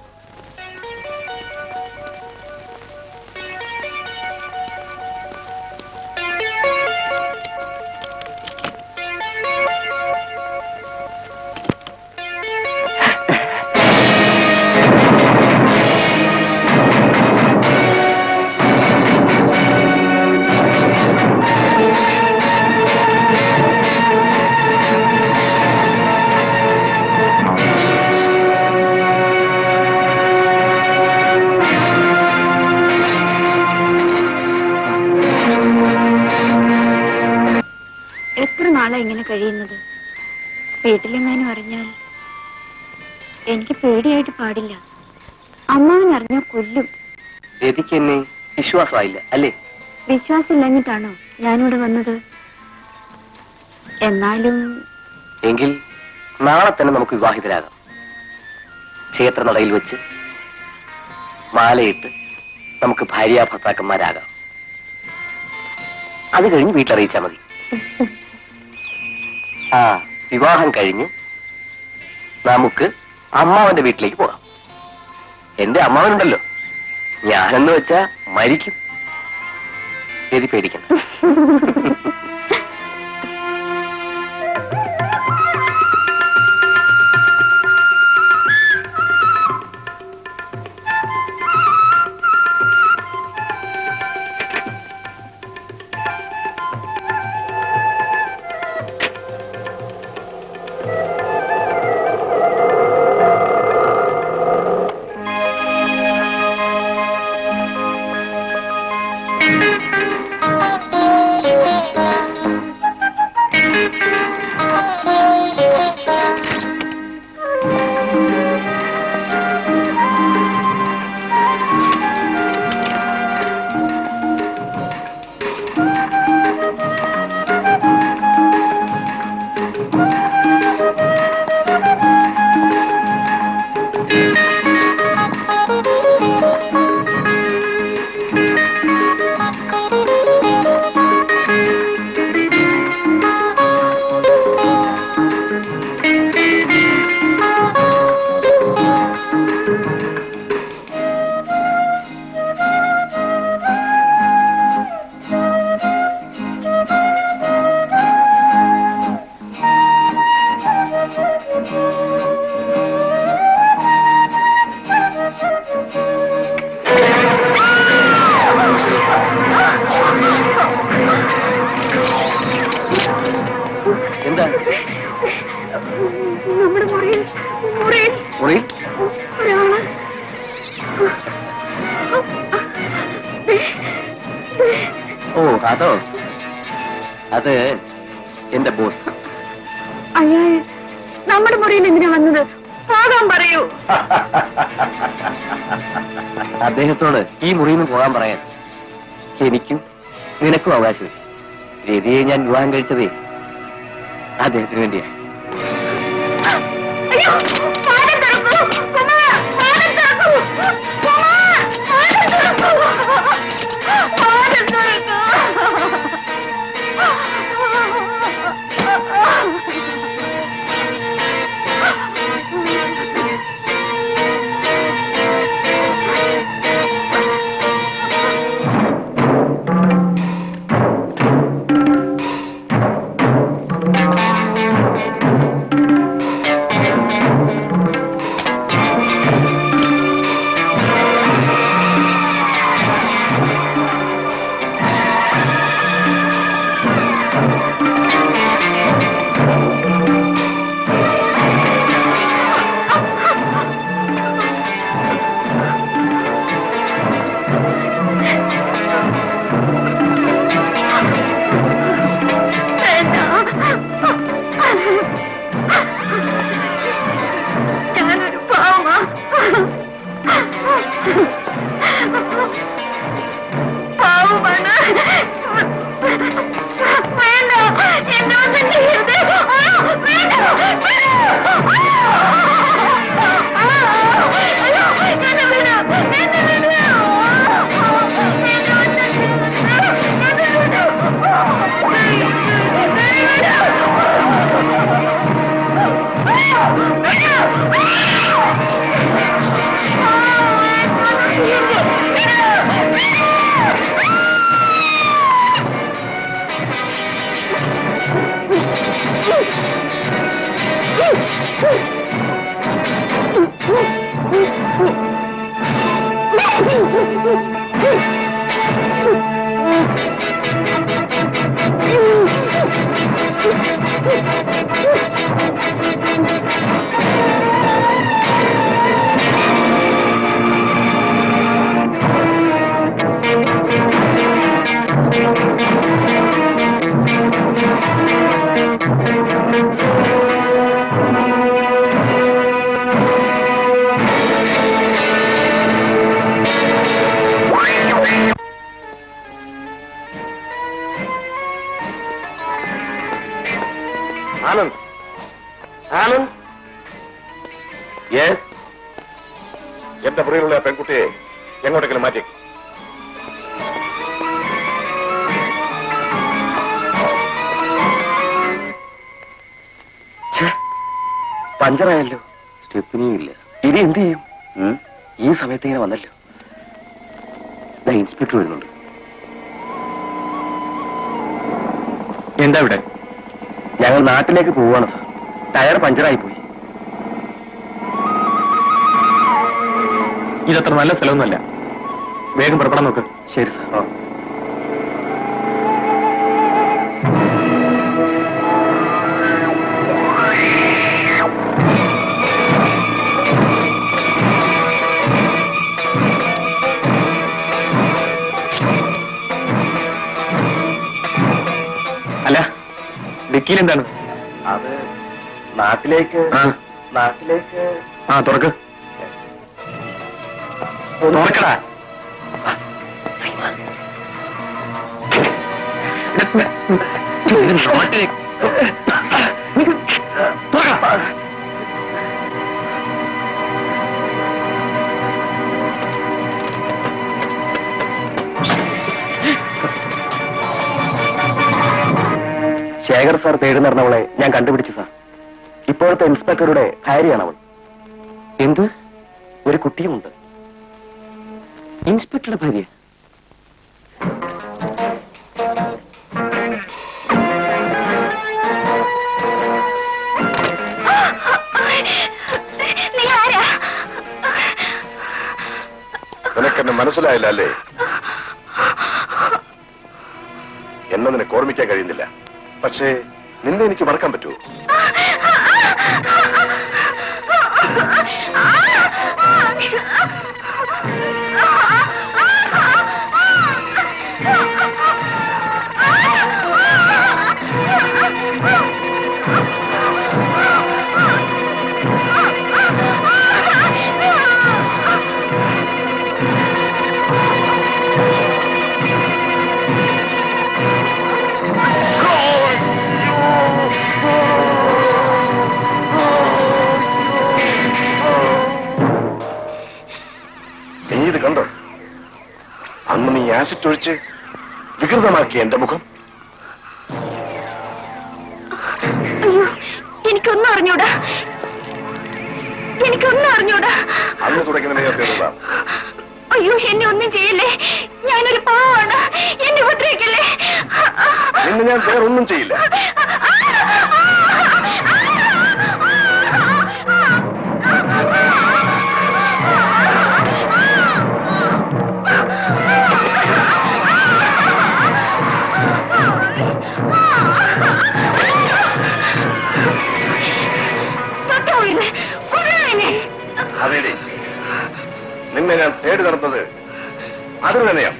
എത്ര നാളാ ഇങ്ങനെ കഴിയുന്നത്? വീട്ടിലെങ്ങാനും അറിഞ്ഞാൽ എനിക്ക് പേടിയായിട്ട് പാടില്ല. അമ്മാവൻ അറിഞ്ഞാൽ കൊല്ലും. രതിക്ക് എന്നെ വിശ്വാസമായില്ല അല്ലേ? വിശ്വാസമില്ലഞ്ഞിട്ടാണോ ഞാനിവിടെ വന്നത്? എന്നാലും എങ്കിൽ നാളെ തന്നെ നമുക്ക് വിവാഹിതരാകാം. ക്ഷേത്രനടയിൽ വെച്ച് മാലയിട്ട് നമുക്ക് ഭാര്യാഭർത്താക്കന്മാരാകാം. അത് കഴിഞ്ഞ് വീട്ടിലറിയിച്ചാൽ മതി. ആ വിവാഹം കഴിഞ്ഞ് നമുക്ക് അമ്മാവന്റെ വീട്ടിലേക്ക് പോകാം. എന്റെ അമ്മാവനുണ്ടല്ലോ, ഞാനെന്ന് വെച്ചാ മരിക്കും. രതി പേടിക്കണം. എന്താ നമ്മുടെ മുറിയിൽ മുറിയിൽ മുറിയിൽ? ഒരാള് ഓ അതോ, അത് എന്റെ ബോസ്. അയാൾ നമ്മുടെ മുറിയിൽ എന്തിനാ വന്നത്? പോകാൻ പറയൂ. അദ്ദേഹത്തോട് ഈ മുറിയിൽ നിന്ന് പോകാൻ പറയാൻ എനിക്കും നിനക്കും അവകാശമില്ല. രതിയെ ഞാൻ വിവാഹം കഴിച്ചതേ അദ്ദേഹത്തിന് വേണ്ടിയാണ്. അയ്യോ, വാതിൽ തുറക്കൂ. കുമാർ, വാതിൽ തുറക്കൂ. കുമാർ, വാതിൽ തുറക്കൂ. വാതിൽ തുറക്കൂ. ഞാനൊരു പാവമാ. പാവമാണ്. വേണ്ട, എന്നെ ഒന്നും ചെയ്യരുത്. വേണ്ട, യെസ്. എന്റെ മുറിയിലുള്ള പെൺകുട്ടിയെ എങ്ങോട്ടെങ്കിലും മാറ്റി. പഞ്ചറായല്ലോ. സ്റ്റെപ്പിനിയും ഇല്ല. ഇനി എന്ത് ചെയ്യും? ഈ സമയത്ത് ഇങ്ങനെ വന്നല്ലോ. ഇൻസ്പെക്ടർ വരുന്നുണ്ട്. എന്താ ഇവിടെ? ഞങ്ങൾ നാട്ടിലേക്ക് പോവാണ് സാർ. ടയർ പഞ്ചറായി പോയി. ഇതത്ര നല്ല സ്ഥലമൊന്നുമല്ല. വേഗം പുറപ്പെടാൻ നോക്ക്. ശരി സാർ. അല്ല, ഡിക്കിയിൽ എന്താണ്? അത് നാട്ടിലേക്ക്. നാട്ടിലേക്ക്. തുറക്ക്. തുറക്കടാ. നാട്ടിലേക്ക്. ശേഖർ സാർ തേടി നടന്നവളെ ഞാൻ കണ്ടുപിടിച്ചു സാർ. ഇപ്പോഴത്തെ ഇൻസ്പെക്ടറുടെ ഭാര്യയാണ് അവൾ. എന്ത്? ഒരു കുട്ടിയുമുണ്ട്. ഇൻസ്പെക്ടറുടെ ഭാര്യ? നിനക്കെന്നെ മനസ്സിലായില്ല അല്ലേ? എന്നെ നിനക്ക് ഓർമ്മിക്കാൻ കഴിയുന്നില്ല. പക്ഷേ നിന്നെ എനിക്ക് മറക്കാൻ പറ്റുമോ? ഇത് കണ്ടോ? അന്ന് നീ ആസിഡ് ഒഴിച്ച് വികൃതമാക്കിയ എന്റെ മുഖം. അയ്യോ, എനിക്കൊന്നും അറിഞ്ഞൂടാ. അന്ന് തുടങ്ങി നിലനിർത്തിയതാണ്. അയ്യോ, എന്നെ ഒന്നും ചെയ്യില്ലേ. ഞാനൊരു പാവാണ്. എന്നെ ഉപദ്രവിക്കല്ലേ. നിന്നെ ഞാൻ വേറൊന്നും ചെയ്യില്ല. അതേടി, നിന്നെ ഞാൻ തേടി നടന്നത് അതിന് തന്നെയാണ്.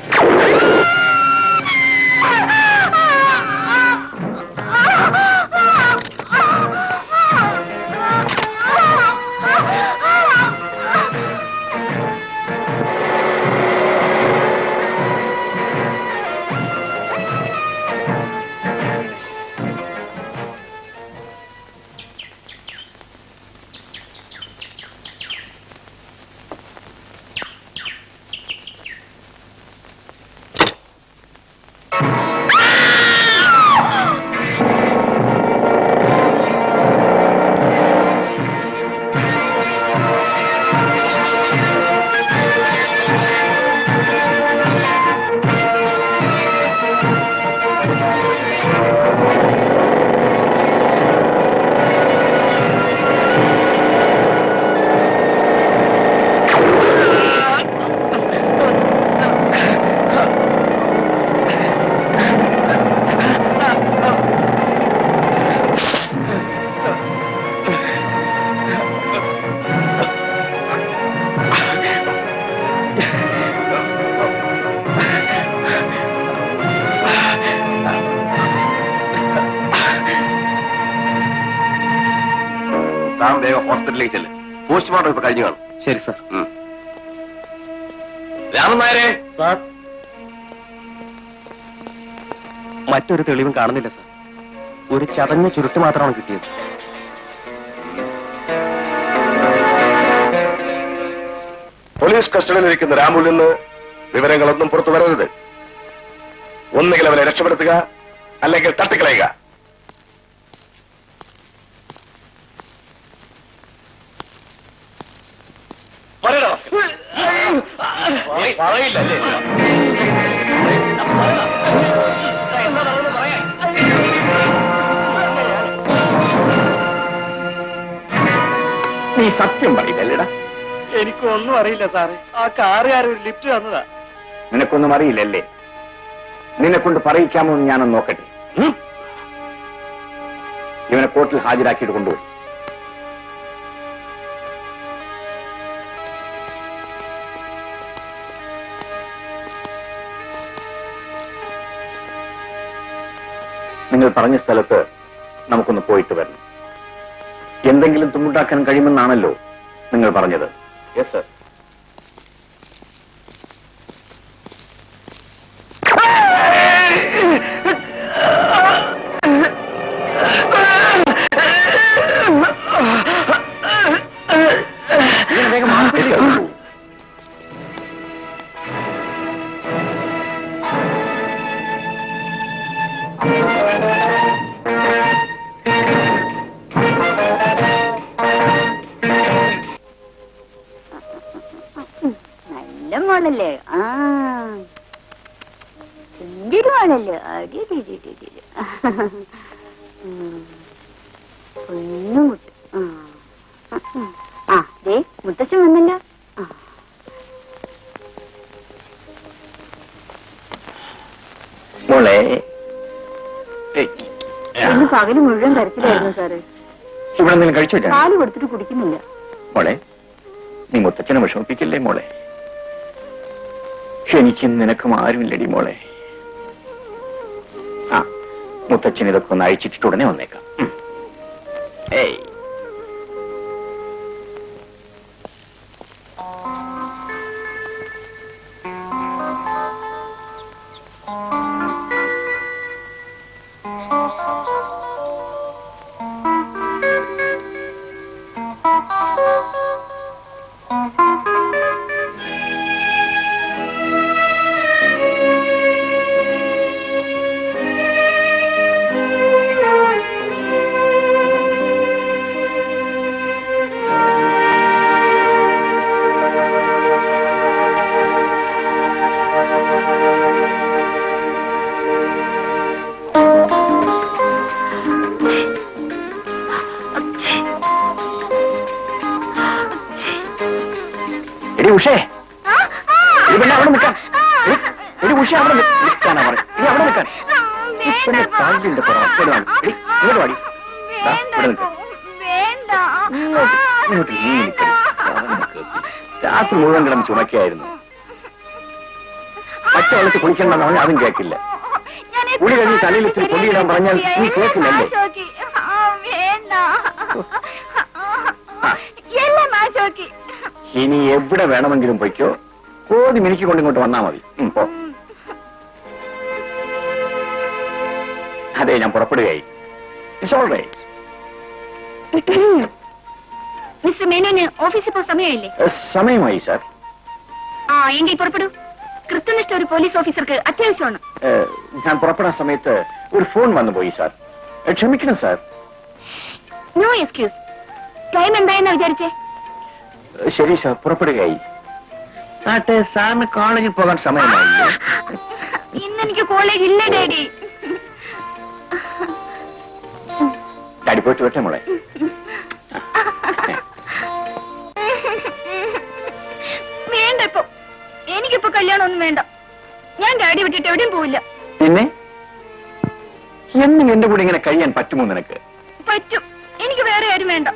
താൻ വേഗം ഹോസ്പിറ്റലിലേക്ക് ചെല്ല്. പോസ്റ്റ്മോർട്ടം ഇപ്പൊ കഴിഞ്ഞു കാണും. ശരി സാർ. രാമൻ നായരെ. സാർ, മറ്റൊരു തെളിവും കാണുന്നില്ല സാർ. ഒരു ചതഞ്ഞ ചുരുട്ട് മാത്രമാണ് കിട്ടിയത്. പോലീസ് കസ്റ്റഡിയിലിരിക്കുന്ന രാമുൽ നിന്ന് വിവരങ്ങളൊന്നും പുറത്തു വരരുത്. ഒന്നുകിൽ അവനെ രക്ഷപ്പെടുത്തുക, അല്ലെങ്കിൽ തട്ടിക്കളയുക. പറയില്ലല്ലേ? നീ സത്യം പറയില്ലല്ലേടാ? എനിക്കൊന്നും അറിയില്ല സാറേ. ആ കാറുകാരൻ ഒരു ലിഫ്റ്റ് തന്നതാ. നിനക്കൊന്നും അറിയില്ലല്ലേ? നിന്നെ കൊണ്ട് പറയിക്കാമോ എന്ന് ഞാനൊന്ന് നോക്കട്ടെ. ഇവനെ കോർട്ടിൽ ഹാജരാക്കിയിട്ട് കൊണ്ടുപോയി. നിങ്ങൾ പറഞ്ഞ സ്ഥലത്ത് നമുക്കൊന്ന് പോയിട്ട് വരണം. എന്തെങ്കിലും തുമ്മുണ്ടാക്കാൻ കഴിയുമെന്നാണല്ലോ നിങ്ങൾ പറഞ്ഞത്. Yes sir. നല്ല മോളല്ലേ? ആ എന്തൊരു മോളല്ലേ? അടി പൊന്നുമുട്ട്. ആ ദേ മുത്തശ്ശൻ വന്നല്ലോ. മോളെ, ഇന്ന് പകല് മുഴുവൻ കരച്ചിലായിരുന്നു സാറ്. ഇവിടെ എന്തെങ്കിലും കഴിച്ചു? പാല് കൊടുത്തിട്ട് കുടിക്കുന്നില്ല. മോളെ, നീ മുത്തച്ഛനെ വിഷമിപ്പിക്കില്ലേ മോളെ? എനിക്കും നിനക്കും ആരുമില്ലടി മോളെ. ആ, മുത്തച്ഛൻ ഇതൊക്കെ ഒന്ന് അഴിച്ചിട്ടിട്ട് ഉടനെ വന്നേക്കാം. ഏയ്, ഉഷേ, ഇവിടെ അവിടെ നിൽക്കാൻ. ഉഷ അവിടെ നിൽക്കാനാ പറയും. ഇനി അവിടെ നിൽക്കാൻ. കാലിന്റെ പുറം ഇങ്ങോട്ട് പാടി. രാത്രി മുഴുവൻ കിടന്ന് ചുമക്കായിരുന്നു. പച്ച വെള്ളത്തിൽ കുളിക്കണ്ടെന്ന് പറഞ്ഞാൽ അതും കേൾക്കില്ല. കുളി കഴിഞ്ഞ് തലയിൽ ഇത്തിരി പൊടിയിടാൻ പറഞ്ഞാൽ നീ കേൾക്കില്ലല്ലേ? ഇനി എവിടെ വേണമെങ്കിലും പൊയ്ക്കോ. കോതി മിനിക്ക് കൊണ്ട് ഇങ്ങോട്ട് വന്നാ മതി. പോ. അതെ, ഞാൻ പുറപ്പെടുകയായി. മിസ്റ്റർ മേനോന് ഓഫീസിൽ പോ സമയമില്ലേ? സമയമായി സാർ. ആ എങ്കിൽ പുറപ്പെടൂ. കൃത്യനിഷ്ഠ ഒരു പോലീസ് ഓഫീസർക്ക് അത്യാവശ്യമാണ്. ഞാൻ പുറപ്പെടാൻ സമയത്ത് ഒരു ഫോൺ വന്നു പോയി സാർ. ക്ഷമിക്കണം സാർ. No excuse. ടൈം എന്തായെന്നാ വിചാരിച്ചേ? ശരി സാർ, പുറപ്പെടുകയായി. ആട്ടെ, സാറിന് കോളേജിൽ പോകാൻ സമയമായി. ഇന്നെനിക്ക് കോളേജ് ഇല്ല ഡാഡി. ഡാഡി പോയിട്ട് വരട്ടെ മോളെ. വേണ്ട, ഇപ്പൊ എനിക്കിപ്പോ കല്യാണം ഒന്നും വേണ്ട. ഞാൻ ഡാഡി വിട്ടിട്ട് എവിടെയും പോവില്ല. പിന്നെ എന്നും എന്റെ കൂടെ ഇങ്ങനെ കഴിയാൻ പറ്റുമോ നിനക്ക്? പറ്റും. എനിക്ക് വേറെ ആരും വേണ്ട.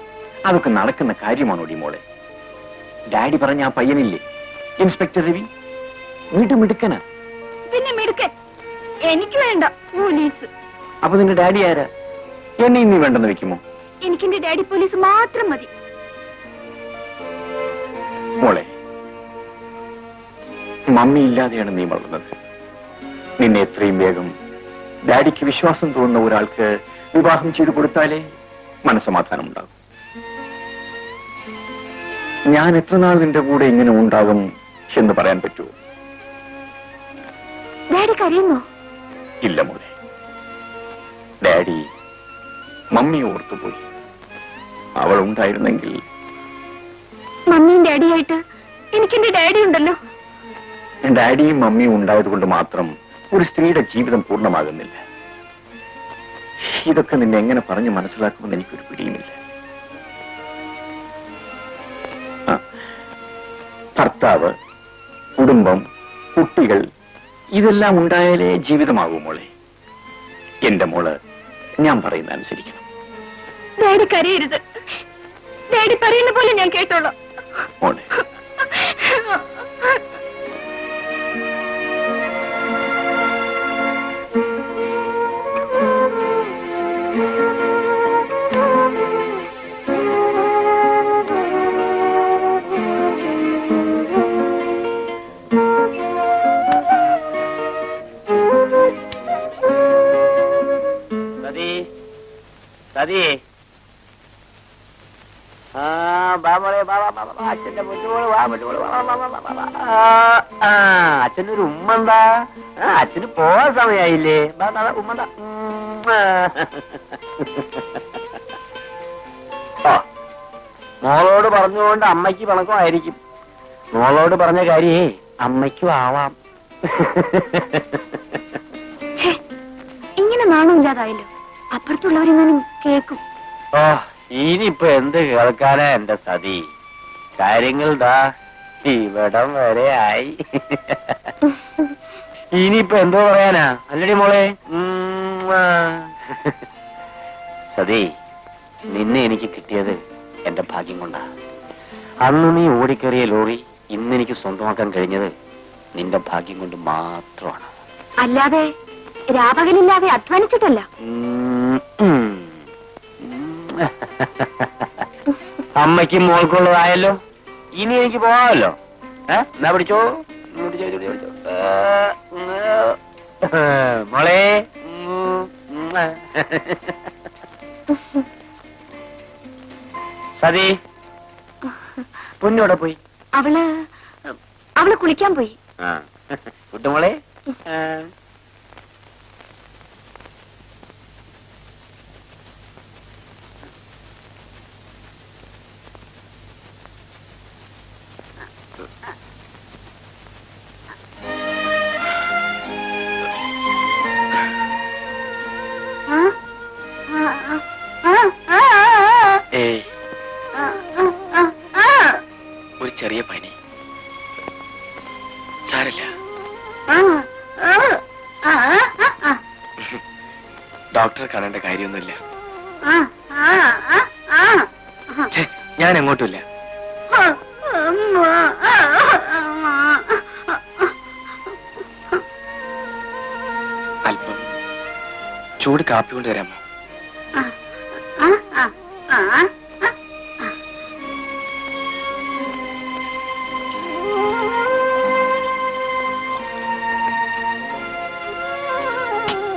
അതൊക്കെ നടക്കുന്ന കാര്യമാണോടി മോളെ? ഡാഡി പറഞ്ഞ ആ പയ്യനില്ലേ, ഇൻസ്പെക്ടർ രവി, മിടുക്കനാ. പിന്നെ മിടുക്കൻ എനിക്ക് വേണ്ട. പോലീസ്. അപ്പൊ നിന്റെ ഡാഡി ആരാ? എന്നെ ഇനി വേണ്ടെന്ന് വെക്കുമോ? എനിക്കെന്റെ ഡാഡി പോലീസ് മാത്രം മതി. മോളെ, മമ്മി ഇല്ലാതെയാണ് നീ വളർന്നത്. നിന്നെ എത്രയും വേഗം ഡാഡിക്ക് വിശ്വാസം തോന്നുന്ന ഒരാൾക്ക് വിവാഹം ചെയ്തു കൊടുത്താലേ മനസ്സമാധാനം ഉണ്ടാകും. ഞാൻ എത്ര നാൾ നിന്റെ കൂടെ ഇങ്ങനെ ഉണ്ടാകും എന്ന് പറയാൻ പറ്റുമോ? ഡാഡി കരയുന്നോ? ഇല്ല മോനെ, ഡാഡി മമ്മി ഓർത്തുപോയി. അവൾ ഉണ്ടായിരുന്നെങ്കിൽ. മമ്മിയും ഡാഡിയായിട്ട് എനിക്കെന്റെ ഡാഡി ഉണ്ടല്ലോ. ഡാഡിയും മമ്മിയും ഉണ്ടായതുകൊണ്ട് മാത്രം ഒരു സ്ത്രീയുടെ ജീവിതം പൂർണ്ണമാകുന്നില്ല. ഇതൊക്കെ നിന്നെ എങ്ങനെ പറഞ്ഞ് മനസ്സിലാക്കുമെന്ന് എനിക്കൊരു പിടിയുമില്ല. ഭർത്താവ്, കുടുംബം, കുട്ടികൾ ഇതെല്ലാം ഉണ്ടായാലേ ജീവിതമാകൂ മോളെ. എന്റെ മോള് ഞാൻ പറയുന്ന അനുസരിക്കണം. ഡാഡി കരയരുത്. ഡാഡി പറയുന്ന പോലെ ഞാൻ കേട്ടോളാം. മോളെ, സതി, അച്ഛന്റെ മുന്നോട് വാ, മുന്നോട് അച്ഛനൊരു ഉമ്മന്താ. അച്ഛന് പോവാൻ സമയായില്ലേ? ഉമ്മന്താ. മോളോട് പറഞ്ഞുകൊണ്ട് അമ്മയ്ക്ക് പിണക്കമായിരിക്കും. മോളോട് പറഞ്ഞ കാര്യേ അമ്മയ്ക്കും ആവാം. ഇങ്ങനെ നാണമില്ലാതായല്ലോ. അപ്പുറത്തുള്ളവരെങ്ങാനും കേൾക്കും. ഓ, ഇനിയിപ്പൊ എന്ത് കേൾക്കാനാ എന്റെ സതി? കാര്യങ്ങൾ ദാ ഇവിടം വരെ ആയി. ഇനിയിപ്പൊ എന്തോ പറയാനാ? അല്ലടി മോളെ. സതി, നിന്നെ എനിക്ക് കിട്ടിയത് എന്റെ ഭാഗ്യം കൊണ്ടാ. അന്ന് നീ ഓടിക്കേറിയ ലോറി ഇന്നെനിക്ക് സ്വന്തമാക്കാൻ കഴിഞ്ഞത് നിന്റെ ഭാഗ്യം കൊണ്ട് മാത്രമാണ്. അല്ലാതെ രാപകലില്ലാതെ അധ്വാനിച്ചിട്ടല്ല. അമ്മയ്ക്കും മോൾക്കുള്ളതായല്ലോ. ഇനി എനിക്ക് പോവാമല്ലോ. എന്നാ പിടിച്ചോ, മോളെ. സതി, പൊന്നോടെ പോയി? അവള് കുളിക്കാൻ പോയി. കുട്ടുമോളെ. ഒരു ചെറിയ പനി, സാരല്ല. ഡോക്ടറെ കാണേണ്ട കാര്യമൊന്നുമില്ല. ഞാൻ എങ്ങോട്ടുമില്ല. അല്പം ചൂട് കാപ്പി കൊണ്ട് തരാമോ?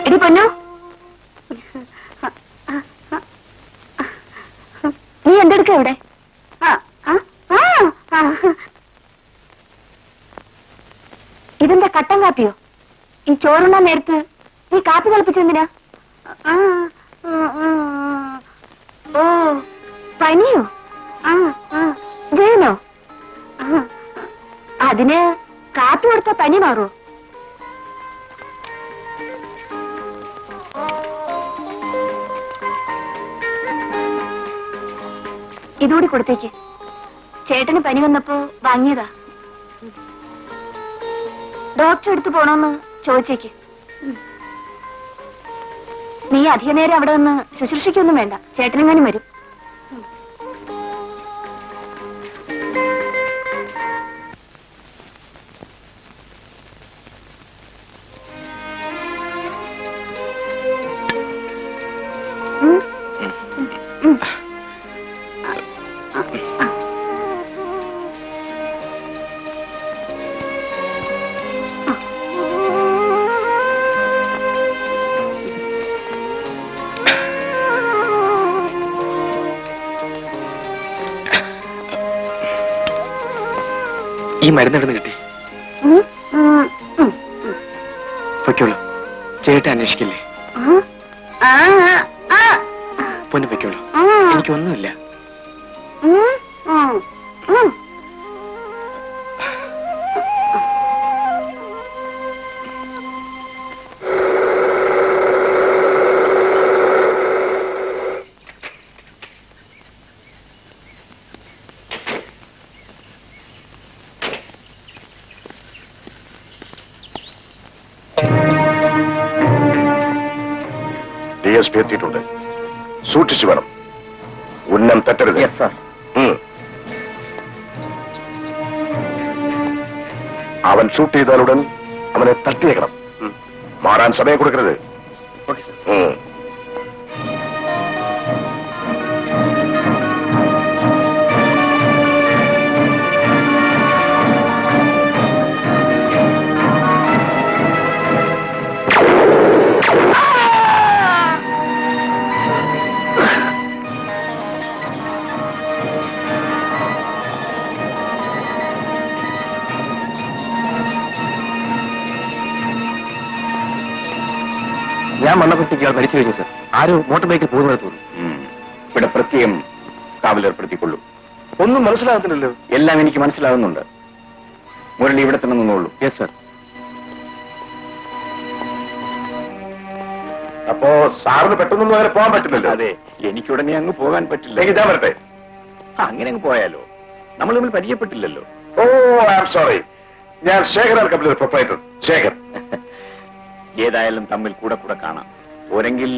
എടി പൊന്നു, നീ എന്തെടുക്ക ഇവിടെ? ഇതെന്താ കട്ടൻ കാപ്പിയോ? ഈ ചോറുണ്ണാൻ നേരത്ത് നീ കാപ്പി തിളപ്പിച്ചെന്തിനാ? ഓ, പനിയോ? ജയനോ? അതിന് കാപ്പി കൊടുത്ത പനി മാറുമോ? ഇതുകൂടി കൊടുത്തേക്ക്. ചേട്ടന് പനി വന്നപ്പോ വാങ്ങിയതാ. ഡോക്ടർ എടുത്തു പോണോന്ന് ചോദിച്ചേക്ക്. നീ അധിക നേരം അവിടെ നിന്ന് ശുശ്രൂഷിക്കൊന്നും വേണ്ട. ചേട്ടനെങ്ങാനും വരും. ഈ മരുന്നെടുന്ന് കിട്ടി. പൊയ്ക്കോളൂ, ചേട്ടൻ അന്വേഷിക്കില്ലേ? പൊന്നു പൊയ്ക്കോളൂ, എനിക്കൊന്നുമില്ല. DSP എത്തിയിട്ടുണ്ട്. സൂക്ഷിച്ചു വേണം, ഉന്നം തെറ്റരുത്. അവൻ ഷൂട്ട് ചെയ്താലുടൻ അവനെ തട്ടിയേക്കണം. മാറാൻ സമയം കൊടുക്കരുത്. ഞാൻ വന്നപ്പോഴത്തേക്ക് ആൾ മരിച്ചു കഴിഞ്ഞു സർ. ആരോ മോട്ടോർ ബൈക്കിൽ പോകുന്നത് തോന്നുന്നു. ഇവിടെ പ്രത്യേകം കാവലേർപ്പെടുത്തിക്കൊള്ളൂ. ഒന്നും മനസ്സിലാകുന്നില്ലല്ലോ. എല്ലാം എനിക്ക് മനസ്സിലാകുന്നുണ്ട്. മുരളി ഇവിടെ തന്നെ നിന്നോളൂ. Yes sir. അപ്പോ സാറിന് പെട്ടെന്നൊന്നും അങ്ങനെ പോകാൻ പറ്റില്ലല്ലോ. അതെ, എനിക്കുടനെ അങ്ങ് പോകാൻ പറ്റില്ല. ഞാൻ വരട്ടെ. അങ്ങനെ അങ്ങ് പോയാലോ? നമ്മൾ തമ്മിൽ പരിചയപ്പെട്ടില്ലല്ലോ. ഓ, ഐ ആം സോറി. ഞാൻ ശേഖരൻ കമ്പനിയുടെ പ്രൊപ്പറേറ്റർ ശേഖർ. ഏതായാലും തമ്മിൽ കൂടെ കൂടെ കാണാം. പോരെങ്കിൽ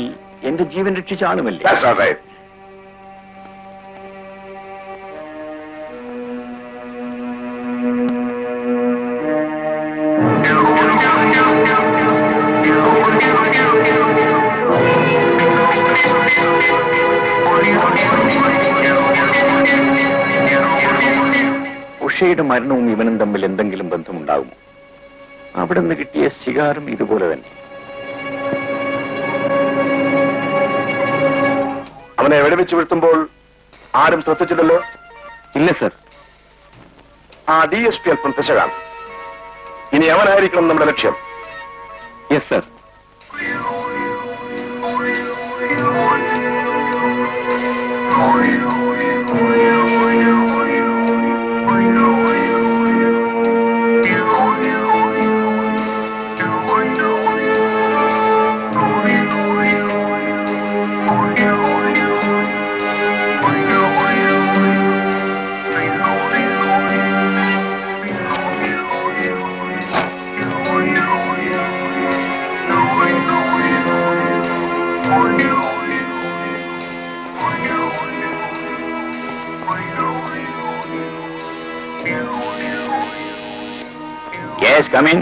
എന്റെ ജീവൻ രക്ഷിച്ച ആളുമല്ലേ. That's all right. ഉഷയുടെ മരണവും ഇവനും തമ്മിൽ എന്തെങ്കിലും ബന്ധമുണ്ടാകുമോ? അവിടെ നിന്ന് കിട്ടിയ സിഗാറും ഇതുപോലെ തന്നെ. അവനെ എവിടെ വെച്ച് വീഴ്ത്തുമ്പോൾ ആരും ശ്രദ്ധിച്ചില്ലല്ലോ. ഇല്ല സർ. ആ DSP അല്പം പിശകാണ്. ഇനി അവനായിരിക്കണം നമ്മുടെ ലക്ഷ്യം. Yes sir. Yes, come in.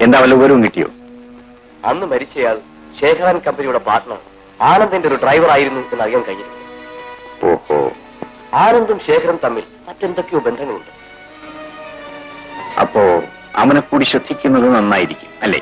എന്താ വല്ല വിവരവും കിട്ടിയോ? അന്ന് മരിച്ചയാൾ ശേഖരൻ കമ്പനിയുടെ പാർട്ട്ണർ ആനന്ദിന്റെ ഒരു ഡ്രൈവർ ആയിരുന്നു എന്ന് അറിയാൻ കഴിഞ്ഞിട്ടുണ്ട്. ഓഹോ. ആനന്ദും ശേഖരൻ തമ്മിൽ മറ്റെന്തൊക്കെയോ ബന്ധങ്ങളുണ്ട്. അപ്പോ അവനെ കൂടി ശ്രദ്ധിക്കുന്നത് നന്നായിരിക്കും അല്ലേ?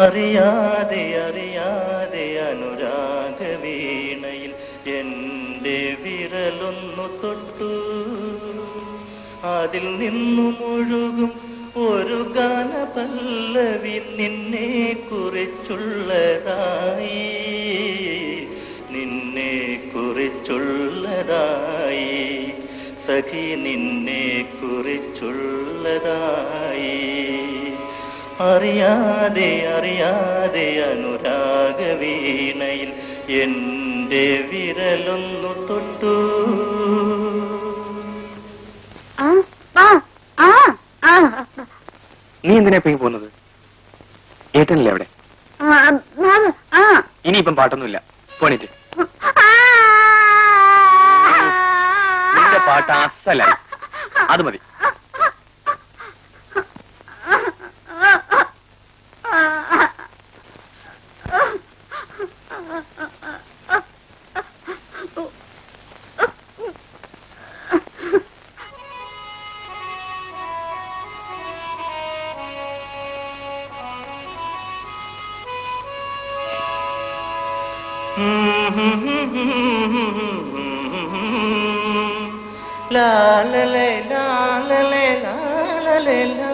അറിയാതെ അറിയാതെ അനുരാഗ വീണയിൽ എൻ്റെ വിരലൊന്നു തൊട്ടു, അതിൽ നിന്നും ഒഴുകും ഒരു ഗാനപല്ലവി നിന്നെ കുറിച്ചുള്ളതായി, നിന്നെ കുറിച്ചുള്ളതായി, സഖി നിന്നെ കുറിച്ചുള്ളതായി. അറിയാതെ അറിയാതെ അനുരാഗ വീണയിൽ എൻ്റെ വിരലൊന്നു തൊട്ടു. നീ എന്തിനാ ഇപ്പൊ പോകുന്നത്? ഏട്ടനല്ലേ അവിടെ? ഇനിയിപ്പം പാട്ടൊന്നുമില്ല, പോണിട്ട്. നിന്റെ പാട്ട് അസലായി, അത് മതി. ലാലലേ ലാലലേ ലാലലേ ലാ.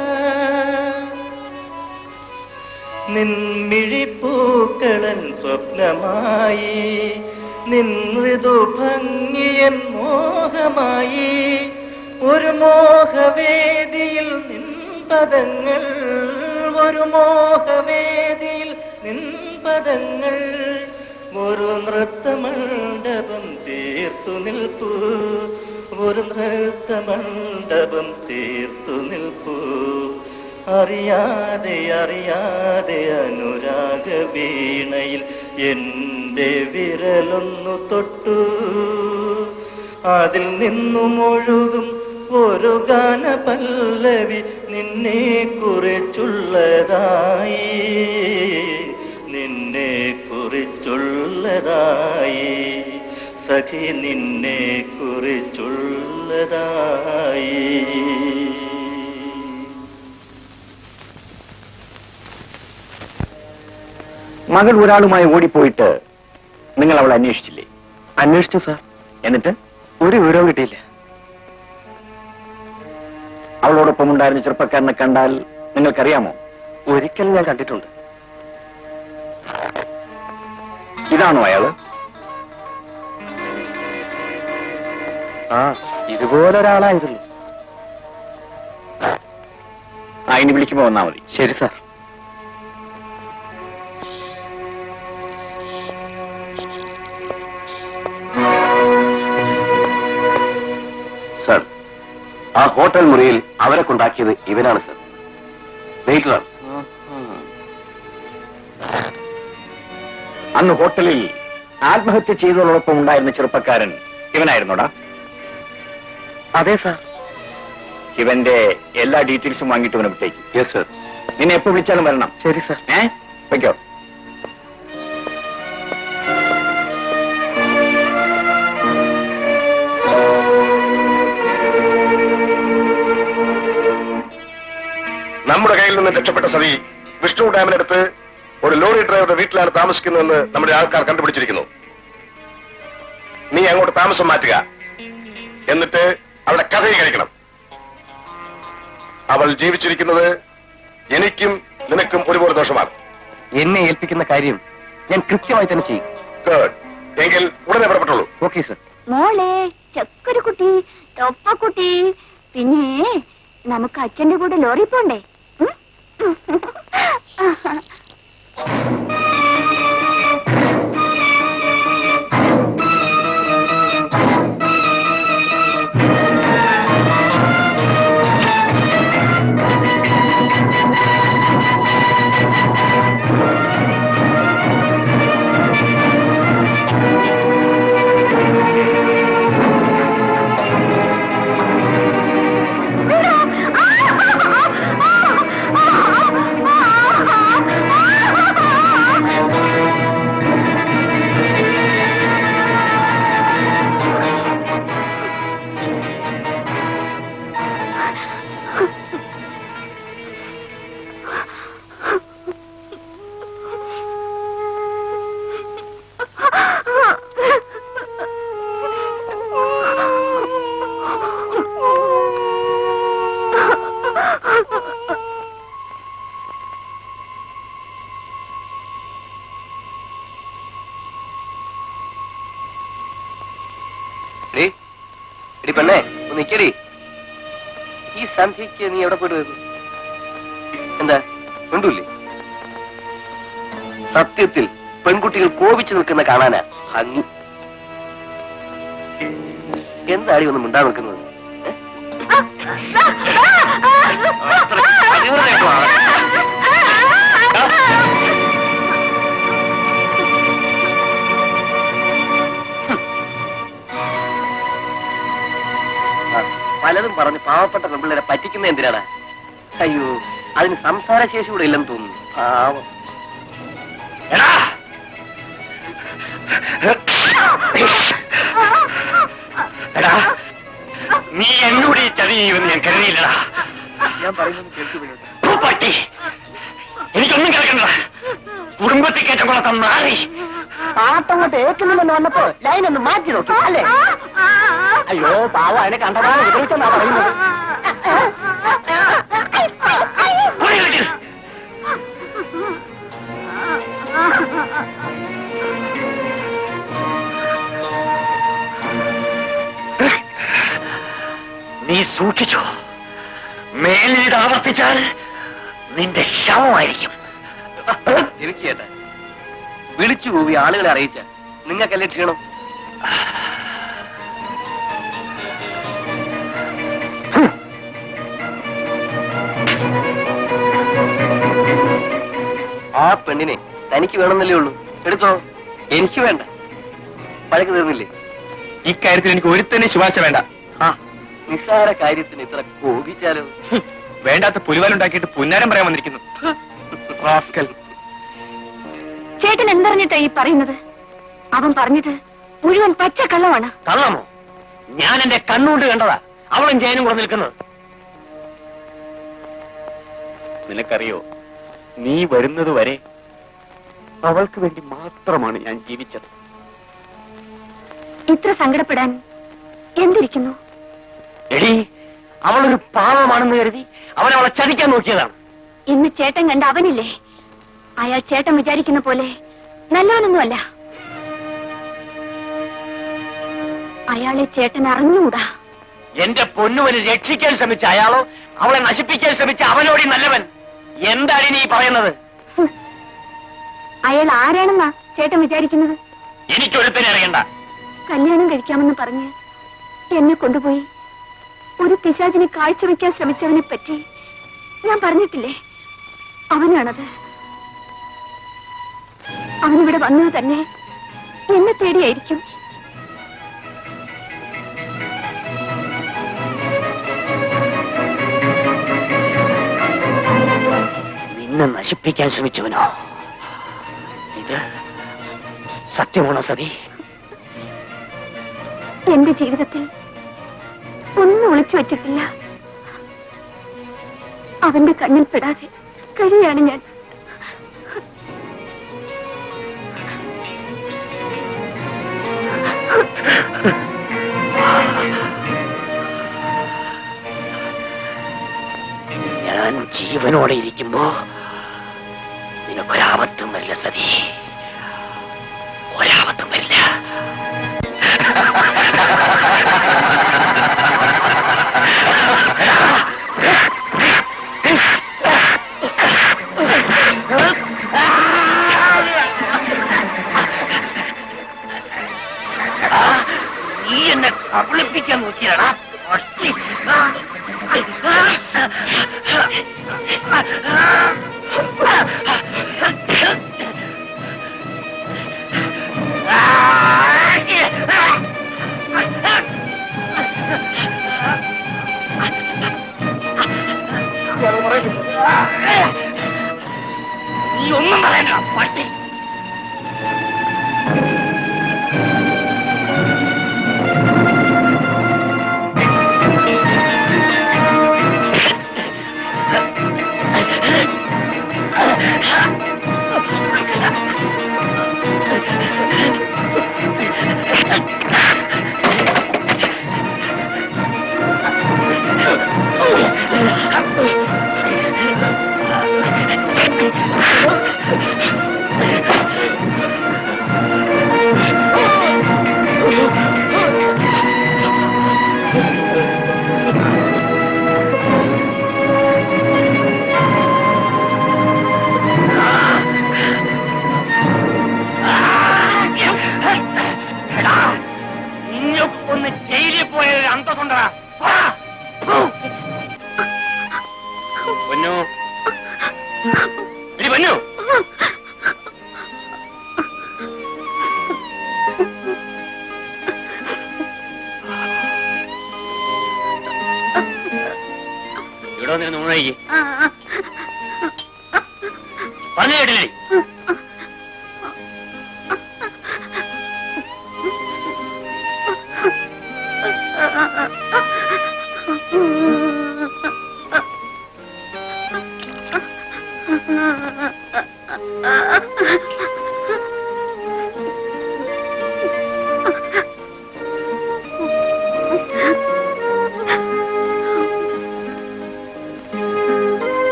നിൻമിഴിപ്പൂക്കളൻ സ്വപ്നമായി, നിൻ ഋതുഭംഗിയൻ മോഹമായി. ഒരു മോഹവേദിയിൽ നിൻ പദങ്ങൾ, ഒരു മോഹവേദിയിൽ നിൻ പദങ്ങൾ. ഒരു നൃത്തമണ്ഡപം തീർത്തു നിൽപ്പൂ, ഒരു നൃത്തമണ്ഡപം തീർത്തു നിൽപ്പൂ. അറിയാതെ അറിയാതെ അനുരാഗ വീണയിൽ എന്റെ വിരലൊന്നു തൊട്ടു. അതിൽ നിന്നും ഒഴുകും ഒരു ഗാന പല്ലവി നിന്നെ കുറിച്ചുള്ളതായി, നിന്നെ കുറിച്ചുള്ളതായി സഖി, നിന്നെ കുറിച്ചുള്ളതായി. മകൾ ഒരാളുമായി ഓടിപ്പോയിട്ട് നിങ്ങൾ അവളെ അന്വേഷിച്ചില്ലേ? അന്വേഷിച്ചു സാർ. എന്നിട്ട് ഒരു വിവരവും കിട്ടിയില്ല. അവളോടൊപ്പം ഉണ്ടായിരുന്ന ചെറുപ്പക്കാരനെ കണ്ടാൽ നിങ്ങൾക്കറിയാമോ? ഒരിക്കൽ ഞാൻ കണ്ടിട്ടുണ്ട്. ഇതാണോ അയാള്? ആ, ഇതുപോലൊരാളായിരുന്നു. ഇനി വിളിക്കുമ്പോ വന്നാ മതി. ശരി സാർ. സർ, ആ ഹോട്ടൽ മുറിയിൽ അവരെ കൊണ്ടാക്കിയത് ഇവനാണ് സർ. വെയിറ്ററാണ്. അന്ന് ഹോട്ടലിൽ ആത്മഹത്യ ചെയ്തതോടൊപ്പം ഉണ്ടായിരുന്ന ചെറുപ്പക്കാരൻ ഇവനായിരുന്നോടാ? അതെ സാർ. ഇവന്റെ എല്ലാ ഡീറ്റെയിൽസും വാങ്ങിയിട്ട് ഇവനെ വിട്ടേക്ക്. Yes sir. നിന്നെ എപ്പോ വിളിച്ചാലും വരണം. ശരി സാർ. വെക്കോ. നമ്മുടെ കയ്യിൽ നിന്ന് രക്ഷപ്പെട്ട സതി വിഷ്ണു ഡാമിനടുത്ത് ഒരു ലോറി ഡ്രൈവറുടെ വീട്ടിലാണ് താമസിക്കുന്നതെന്ന് നമ്മുടെ ആൾക്കാർ കണ്ടുപിടിച്ചിരിക്കുന്നു. നീ അങ്ങോട്ട് താമസം മാറ്റുക, എന്നിട്ട് അവളുടെ കഥയിൽ കഴിക്കണം. അവൾ ജീവിച്ചിരിക്കുന്നത് എനിക്കും നിനക്കും ഒരുപോലെ ദോഷമാണ്. എന്നെ ഏൽപ്പിക്കുന്ന കാര്യം ഞാൻ കൃത്യമായി തന്നെ ചെയ്യും. ഗുഡ്. എങ്കിൽ ഉടനെ പുറപ്പെട്ടുള്ളൂ. Okay sir. മോളെ, ചക്കരക്കുട്ടി, തൊപ്പക്കുട്ടി, പിന്നെ നമുക്ക് അച്ഛന്റെ കൂടെ ലോറി പോണ്ടേ? പെണ്ണേ, ഒന്ന് നിക്കടി. ഈ സന്ധ്യക്ക് നീ എവിടെ പോയിട്ട് വരുന്നു? എന്താ ഉണ്ടല്ലേ? സത്യത്തിൽ പെൺകുട്ടികൾ കോപിച്ചു നിൽക്കുന്ന കാണാനാ ഭംഗി. എന്താടി ഒന്നും മിണ്ടാ നിൽക്കുന്നത്? തീർച്ചയായിട്ടും പലതും പറഞ്ഞ് പാവപ്പെട്ട പെമ്പിള്ളേരെ പറ്റിക്കുന്ന എന്തിനാണ്? അയ്യോ, അതിന് സംസാരശേഷി കൂടെ ഇല്ലെന്ന് തോന്നുന്നു. പാവം. എടാ എടാ, നീ എന്നോട് ഈ ചതി ചെയ്യുമെന്ന് ഞാൻ കരുതിയില്ലടാ. ഞാൻ പറയുന്നത് കേൾക്കുന്നുണ്ട്. പട്ടി, എനിക്കൊന്നും കേൾക്കണ്ട. കുടുംബത്തിൽ കയറ്റം കൊള്ളത്ത മാറി ആട്ടങ്ങോട്ട് ഏക്കുന്നില്ലെന്ന് വന്നപ്പോ ലൈൻ ഒന്ന് മാറ്റി നോക്കി അല്ലേ? അയ്യോ പാവ, അതിനെ കണ്ടതാണ് ഉപദ്രവിച്ചെന്നാ പറയുന്നത്. നീ സൂക്ഷിച്ചോ, മേലിൽ ഇത് ആവർത്തിച്ചാൽ നിന്റെ ശവമായിരിക്കും. ഇരിക്കേട്ടെ, വിളിച്ചു പോയി ആളുകളെ അറിയിച്ച നിങ്ങൾക്കല്ലേ ക്ഷീണം? ആ പെണ്ണിനെ തനിക്ക് വേണമെന്നല്ലേ ഉള്ളൂ, എടുത്തോ. എനിക്ക് വേണ്ട. പഴക്ക് തീർന്നില്ലേ? ഇക്കാര്യത്തിൽ എനിക്ക് ഒരുത്തന്നെ ശുപാർശ വേണ്ട. ആ നിസ്സാര കാര്യത്തിന് ഇത്ര കോപിച്ചാലോ? വേണ്ടാത്ത പുലിവാലുണ്ടാക്കിയിട്ട് പുന്നാരം പറയാൻ വന്നിരിക്കുന്നു. റാസ്കൽ. ചേട്ടൻ എന്തറിഞ്ഞിട്ടാ ഈ പറയുന്നത്? അവൻ പറഞ്ഞത് മുഴുവൻ പച്ചക്കള്ളമാണ്. കള്ളമോ? ഞാൻ എന്റെ കണ്ണുകൊണ്ട് കണ്ടതാ അവളും ജയനും കൂടെ നിൽക്കുന്നത്. നിനക്കറിയോ, നീ വരുന്നത് വരെ അവൾക്ക് വേണ്ടി മാത്രമാണ് ഞാൻ ജീവിച്ചത്. ഇത്ര സങ്കടപ്പെടാൻ എന്തിരിക്കുന്നു? എടി, അവളൊരു പാവമാണെന്ന് കരുതി അവൻ അവളെ ചതിക്കാൻ നോക്കിയതാണ്. ഇന്ന് ചേട്ടൻ കണ്ട അവനില്ലേ, അയാൾ ചേട്ടൻ വിചാരിക്കുന്ന പോലെ നല്ലവനൊന്നുമല്ല. അയാളെ ചേട്ടൻ അറിഞ്ഞുകൂടാ. എന്റെ പൊന്നുവന് രക്ഷിക്കാൻ ശ്രമിച്ച അയാളോ അവളെ നശിപ്പിക്കാൻ ശ്രമിച്ച അവനോടി നല്ലവൻ. എന്താണ് നീ പറയുന്നത്? അയാൾ ആരാണെന്നാ ചേട്ടൻ വിചാരിക്കുന്നത്? എനിക്കൊരുത്തനെ അറിയണ്ട. കല്യാണം കഴിക്കാമെന്ന് പറഞ്ഞ് എന്നെ കൊണ്ടുപോയി ഒരു പിശാചിനെ കാഴ്ചവെക്കാൻ ശ്രമിച്ചവനെ പറ്റി ഞാൻ പറഞ്ഞിട്ടില്ലേ? അവനാണത്. അവനിവിടെ വന്നത് തന്നെ എന്നെ തേടിയായിരിക്കും. നിന്നെ നശിപ്പിക്കാൻ ശ്രമിച്ചവനോ? ഇത് സത്യമാണോ സതി? എന്റെ ജീവിതത്തിൽ ഒന്നും ഒളിച്ചു വച്ചിട്ടില്ല. അവന്റെ കണ്ണിൽ പെടാതെ കഴിയാണ് ഞാൻ. ഞാൻ ജീവനോടെ ഇരിക്കുമ്പോ നിനക്കൊരാപത്തും വരില്ല സതി, ഒരാപത്തും വരില്ല. നീ എന്നെ കബളിപ്പിക്കാൻ നോക്കിയാടാ. നീ ഒന്നും പറയണ്ട പട്ടി. ഇവിടെ വന്നിരുന്ന് ഊണഴിക്ക്. ആ, ആ. പറഞ്ഞു കേട്ടില്ലേ?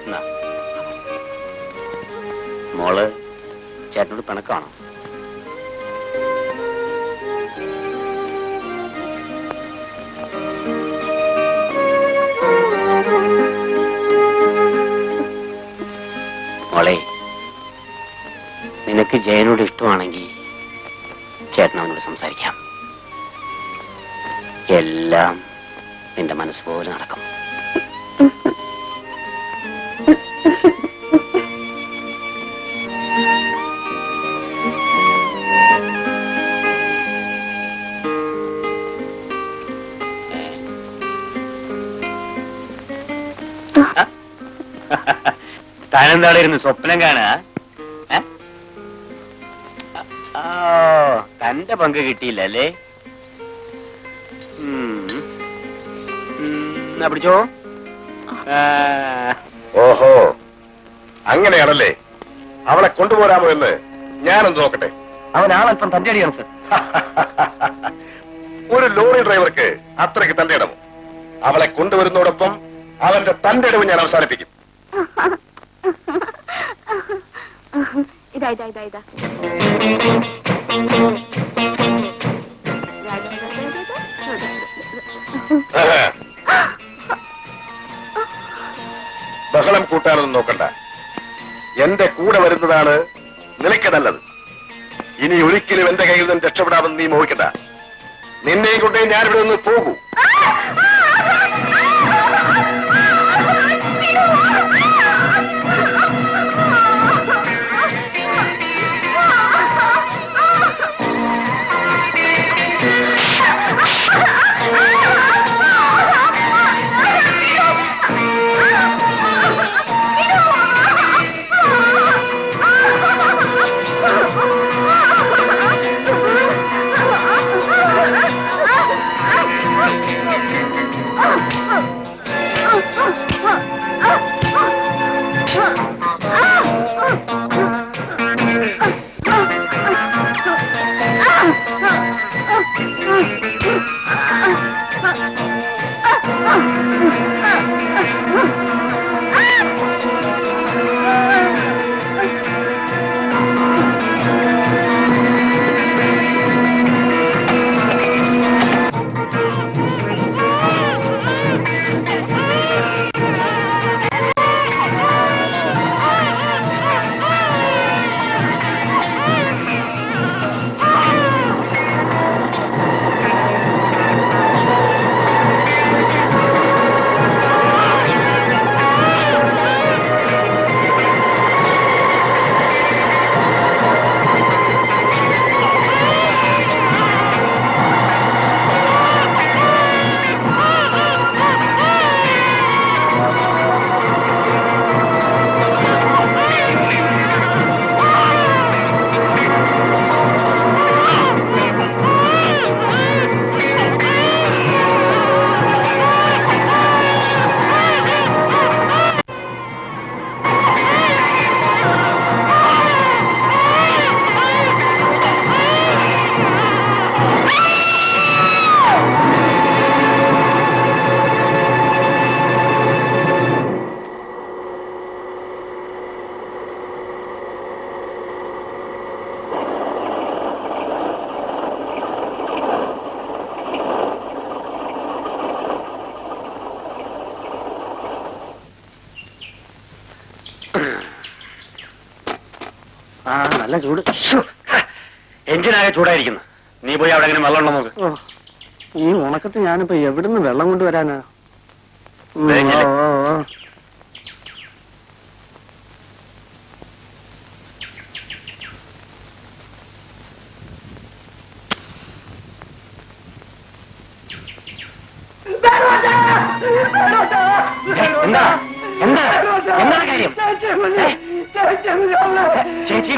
എന്നാ. മോള് ചേട്ടനോട് പിണക്കാണോ? മോളെ, നിനക്ക് ജയനോട് ഇഷ്ടമാണെങ്കിൽ ചേട്ടൻ അവനോട് സംസാരിക്കാം. എല്ലാം നിന്റെ മനസ്സ് പോലെ നടക്കും. താനെന്താടെ ഇരുന്ന് സ്വപ്നം കാണാ? തന്റെ പങ്ക് കിട്ടിയില്ല അല്ലേ? പിടിച്ചോ. ഓഹോ, അങ്ങനെയാണല്ലേ. അവളെ കൊണ്ടുപോരാമോ എന്ന് ഞാനൊന്ന് നോക്കട്ടെ. അവൻ ആളല്പം തന്റെ അടിയാണ് സർ. ഒരു ലോറി ഡ്രൈവർക്ക് അത്രയ്ക്ക് തന്റെ ഇടമോ? അവളെ കൊണ്ടുവരുന്നതോടൊപ്പം അവന്റെ തന്റെ ഇടവ് ഞാൻ അവസാനിപ്പിക്കും. ഇതാ ഇതാ ഇതാ ഇതാ ബഹളം കൂട്ടാനൊന്നും നോക്കണ്ട. എന്റെ കൂടെ വരുന്നതാണ് നിനക്ക് നല്ലത്. ഇനി ഒരിക്കലും എന്റെ കയ്യിൽ നിന്ന് രക്ഷപ്പെടാമെന്ന് നീ മോഹിക്കണ്ട. നിന്നെയും കൊണ്ടേ ഞാനിവിടെ നിന്ന് പോകൂ. നല്ല ചൂട്. എഞ്ചിനാകെ ചൂടായിരിക്കുന്നു. നീ പോയി അവിടെ എങ്ങനെ വെള്ളം ഉണ്ടോ നോക്ക്. ഈ ഉണക്കത്ത് ഞാനിപ്പോ എവിടുന്ന് വെള്ളം കൊണ്ടുവരാനാ? വേഗം എന്താ എന്താ എന്താ കാര്യം? ചേച്ചി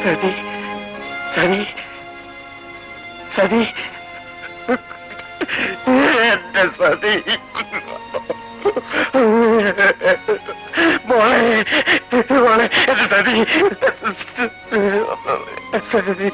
സതി സതി സതി എന്റെ സതി മോളെ മോളെ എന്റെ സതി സതി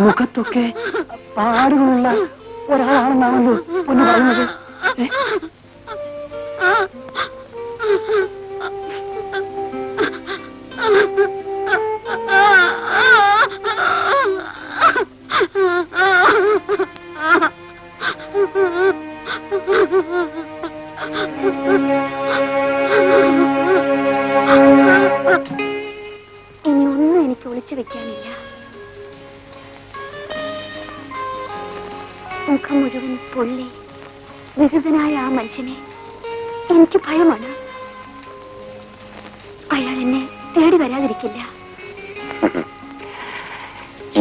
മുഖത്തൊക്കെ പാടുകളുള്ള ഒരാളാണെന്നാണല്ലോ ഒന്ന് പറയുന്നത്. ഇനി ഒന്നും എനിക്ക് ഒളിച്ചു വെക്കാനില്ല. മുഖം മുഴുവൻ പൊള്ളി വികൃതനായ ആ മനുഷ്യനെ എനിക്ക് ഭയമാണ്. അയാൾ എന്നെ തേടി വരാതിരിക്കില്ല.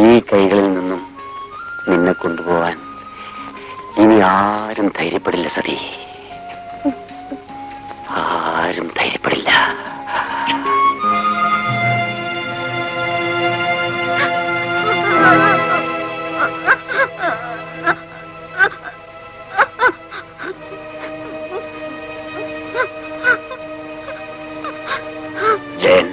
ഈ കൈകളിൽ നിന്നും നിന്നെ കൊണ്ടുപോവാൻ ഇനി ആരും ധൈര്യപ്പെടില്ല സതി, ആരും ധൈര്യപ്പെടില്ല. ജയൻ,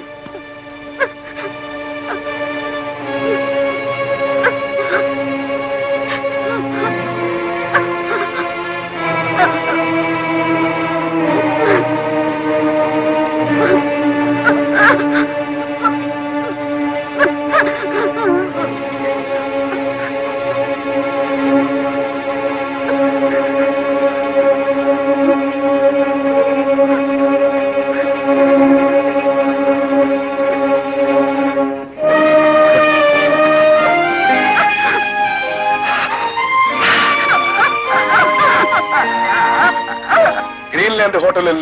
ഗ്രീൻലാൻഡ് ഹോട്ടലിൽ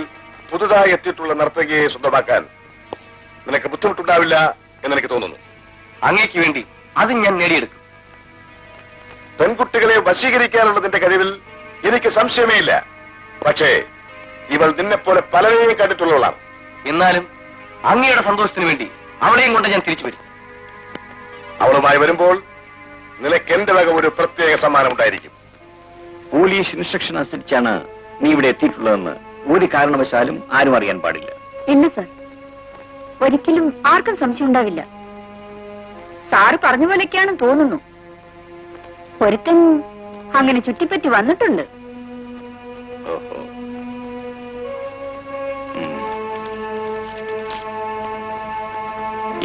പുതുതായി എത്തിയിട്ടുള്ള നർത്തകിയെ സ്വന്തമാക്കാൻ നിനക്ക് ബുദ്ധിമുട്ടുണ്ടാവില്ല എന്നെനിക്ക് തോന്നുന്നു. അങ്ങേക്ക് വേണ്ടി അത് ഞാൻ നേടിയെടുക്കും. പെൺകുട്ടികളെ വശീകരിക്കാനുള്ള നിന്റെ കഴിവിൽ എനിക്ക് സംശയമേ ഇല്ല. പക്ഷേ ഇവൾ നിന്നെപ്പോലെ പലരെയും കണ്ടിട്ടുള്ളവളാണ്. എന്നാലും അങ്ങയുടെ സന്തോഷത്തിന് വേണ്ടി അവളെയും കൊണ്ട് ഞാൻ തിരിച്ചു വരും. അവളുമായി വരുമ്പോൾ നിനക്ക് എന്റെ വക ഒരു പ്രത്യേക സമ്മാനം ഉണ്ടായിരിക്കും. പോലീസ് ഇൻസ്ട്രക്ഷൻ അനുസരിച്ചാണ് നീ ഇവിടെ എത്തിയിട്ടുള്ളതെന്ന് ഒരു കാരണവശാലും ആരും അറിയാൻ പാടില്ല. ഇല്ല സർ, ഒരിക്കലും ആർക്കും സംശയം ഉണ്ടാവില്ല. സാറ് പറഞ്ഞ പോലെയൊക്കെയാണ് തോന്നുന്നു. ഒരുത്തൻ അങ്ങനെ ചുറ്റിപ്പറ്റി വന്നിട്ടുണ്ട്. ഓഹോ.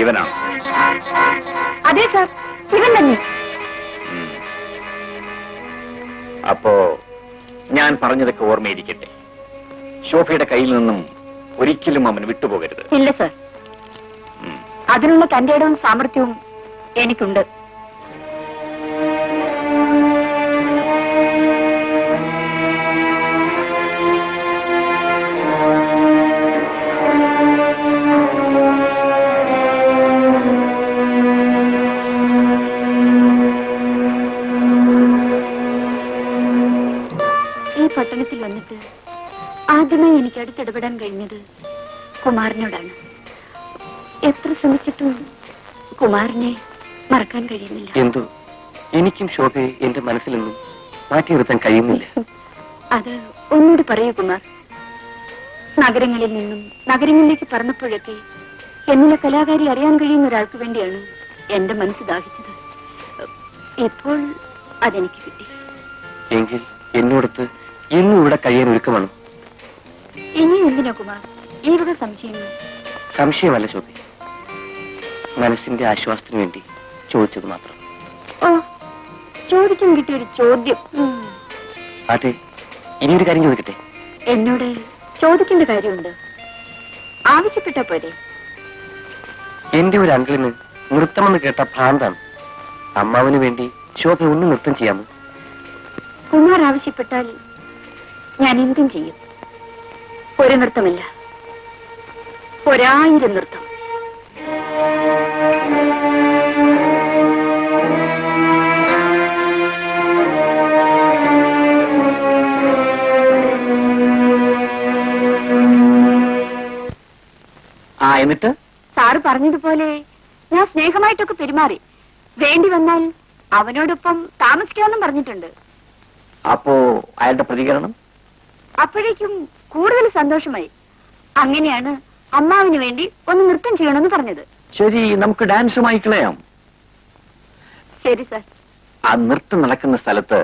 ഇവനാണ്. അതെ സാർ, ഇവൻ തന്നെ. അപ്പോ ഞാൻ പറഞ്ഞതൊക്കെ ഓർമ്മയിരിക്കട്ടെ. ഷോഫിയുടെ കയ്യിൽ നിന്നും ഒരിക്കലും അവൻ വിട്ടുപോകരുത്. ഇല്ല സർ, അതിനുള്ള തന്റെ ഇടവും സാമർഥ്യവും എനിക്കുണ്ട്. ഈ പട്ടണത്തിൽ വന്നിട്ട് ആദ്യമായി എനിക്ക് അടുത്തിടപെടാൻ കഴിഞ്ഞത് കുമാരനോടാണ്. എത്ര ശ്രമിച്ചിട്ടും കുമാരനെ മറക്കാൻ കഴിയുന്നില്ല. എന്തോ എനിക്കും ശോഭയെ എന്റെ മനസ്സിൽ നിന്നും മാറ്റി നിർത്താൻ കഴിയുന്നില്ല. അത് ഒന്നുകൂടി പറയൂ കുമാർ. നഗരങ്ങളിൽ നിന്നും നഗരങ്ങളിലേക്ക് പറഞ്ഞപ്പോഴൊക്കെ എന്നിലെ കലാകാരി അറിയാൻ കഴിയുന്ന ഒരാൾക്ക് വേണ്ടിയാണ് എന്റെ മനസ്സ് ദാഹിച്ചത്. ഇപ്പോൾ അതെനിക്ക് കിട്ടി. എങ്കിൽ എന്നോടത്ത് എന്നും ഇവിടെ കഴിയാൻ ഒരുക്കമാണ്. ഇനി എന്തിനാ കുമാർ ഈ വക സംശയങ്ങൾ? സംശയമല്ല ശോഭ, മനസ്സിന്റെ ആശ്വാസത്തിന് വേണ്ടി ചോദിച്ചത് മാത്രം. ഓ, ചോദിക്കാൻ കിട്ടിയ ഒരു ചോദ്യം. അതെ, ഇനിയൊരു കാര്യം ചോദിക്കട്ടെ? എന്നോട് ചോദിക്കേണ്ട കാര്യമുണ്ട്. ആവശ്യപ്പെട്ട പോരെ? എന്റെ ഒരു അങ്കിളിന് നൃത്തമെന്ന് കേട്ട ഭ്രാന്താണ്. അമ്മാവിന് വേണ്ടി ശോഭ ഒന്ന് നൃത്തം ചെയ്യാമോ? കുമാർ ആവശ്യപ്പെട്ടാൽ ഞാൻ എന്തും ചെയ്യും. ഒരു നൃത്തമല്ല, 1000 നൃത്തം. എന്നിട്ട് സാറ് പറഞ്ഞതുപോലെ ഞാൻ സ്നേഹമായിട്ടൊക്കെ പെരുമാറി. വേണ്ടി വന്നാൽ അവനോടൊപ്പം താമസിക്കാമെന്നും പറഞ്ഞിട്ടുണ്ട്. അപ്പോ അയാളുടെ പ്രതികരണം? അപ്പോഴേക്കും കൂടുതൽ സന്തോഷമായി. അങ്ങനെയാണ് അമ്മാവിന് വേണ്ടി ഒന്ന് നൃത്തം ചെയ്യണമെന്ന് പറഞ്ഞത്. ശരി, നമുക്ക് ഡാൻസുമായി കളയാം. ശരി സാർ. ആ നൃത്തം നടക്കുന്ന സ്ഥലത്ത്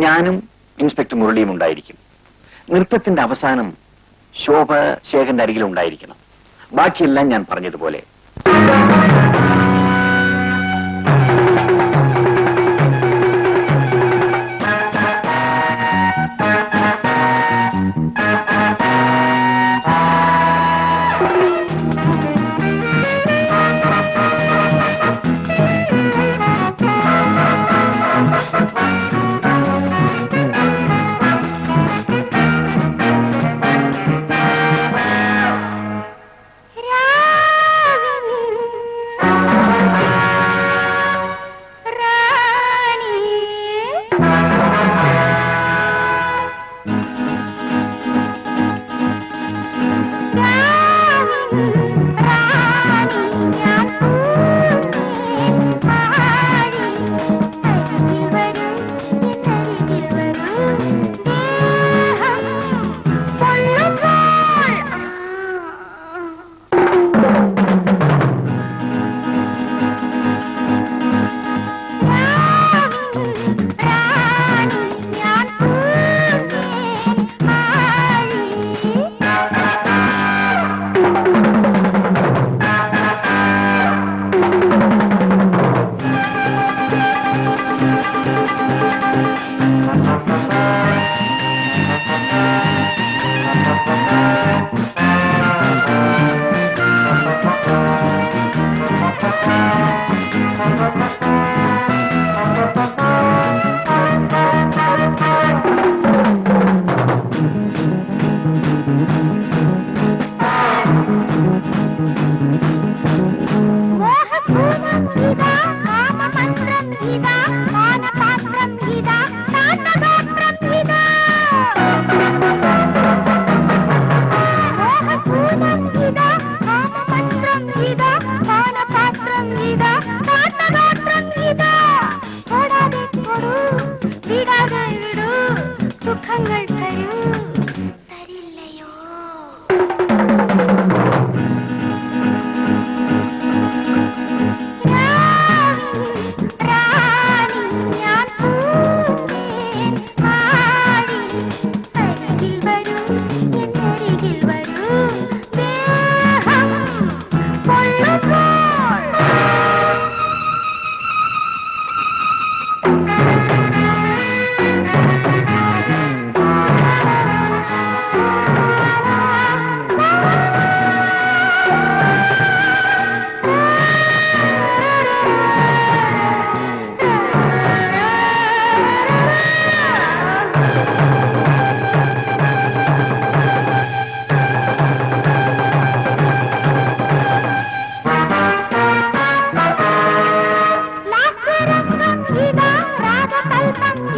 ഞാനും ഇൻസ്പെക്ടർ മുരളിയും ഉണ്ടായിരിക്കും. നൃത്തത്തിന്റെ അവസാനം ശോഭ ശേഖരന്റെ അരികിൽ ഉണ്ടായിരിക്കണം. ബാക്കിയെല്ലാം ഞാൻ പറഞ്ഞതുപോലെ.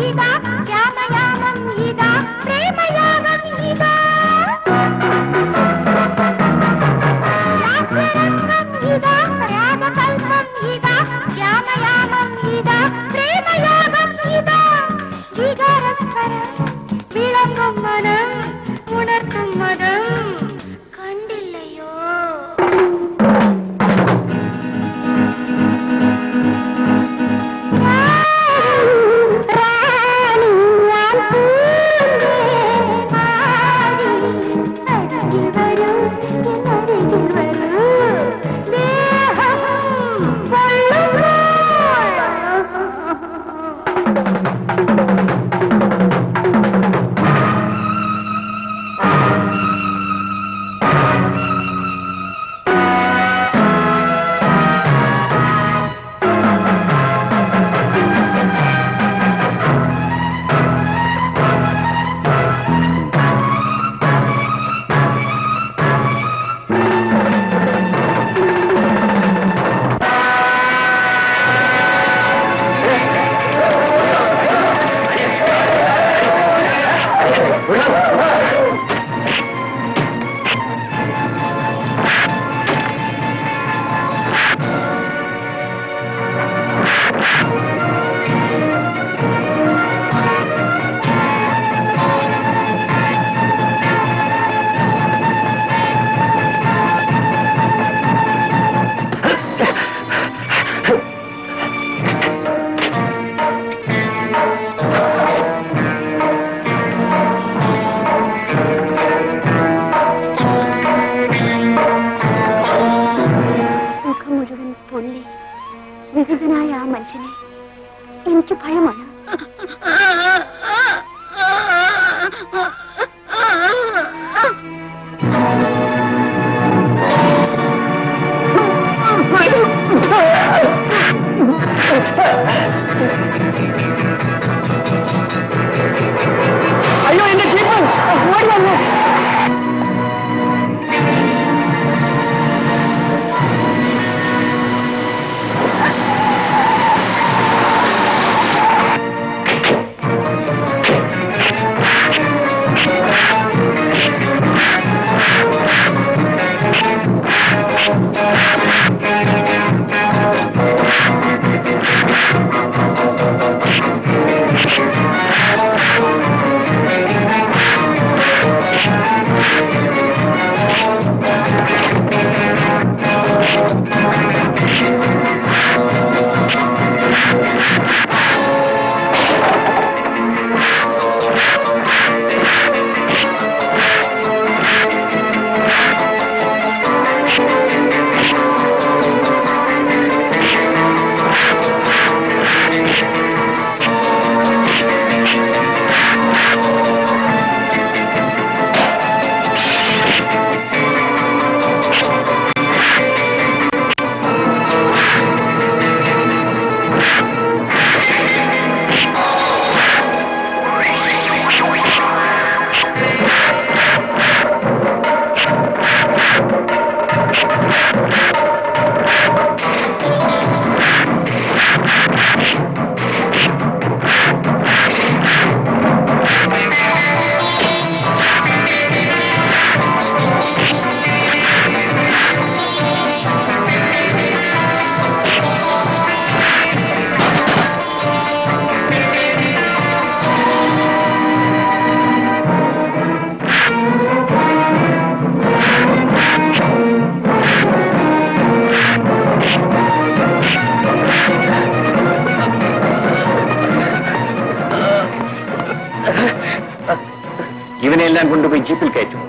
ഇതാ രാമയാമം ഇതാ പ്രേമയാമം ഇതാ ഇതാ രാഗകൽപം ഇതാ രാമയാമം ഇതാ പ്രേമയാമം ഇതാ വികാരസ്വരം വിളങ്ങും മനം ഉണർത്തും മതം കണ്ടില്ലയോ വികൃതനായ ആ മനുഷ്യനെ എനിക്ക് ഭയമാണ്. അയ്യോ എന്റെ ജീപ്പ് ഓടി വന്നു. ഇവനെല്ലാം കൊണ്ടുപോയി ജീപ്പിൽ കയറ്റും.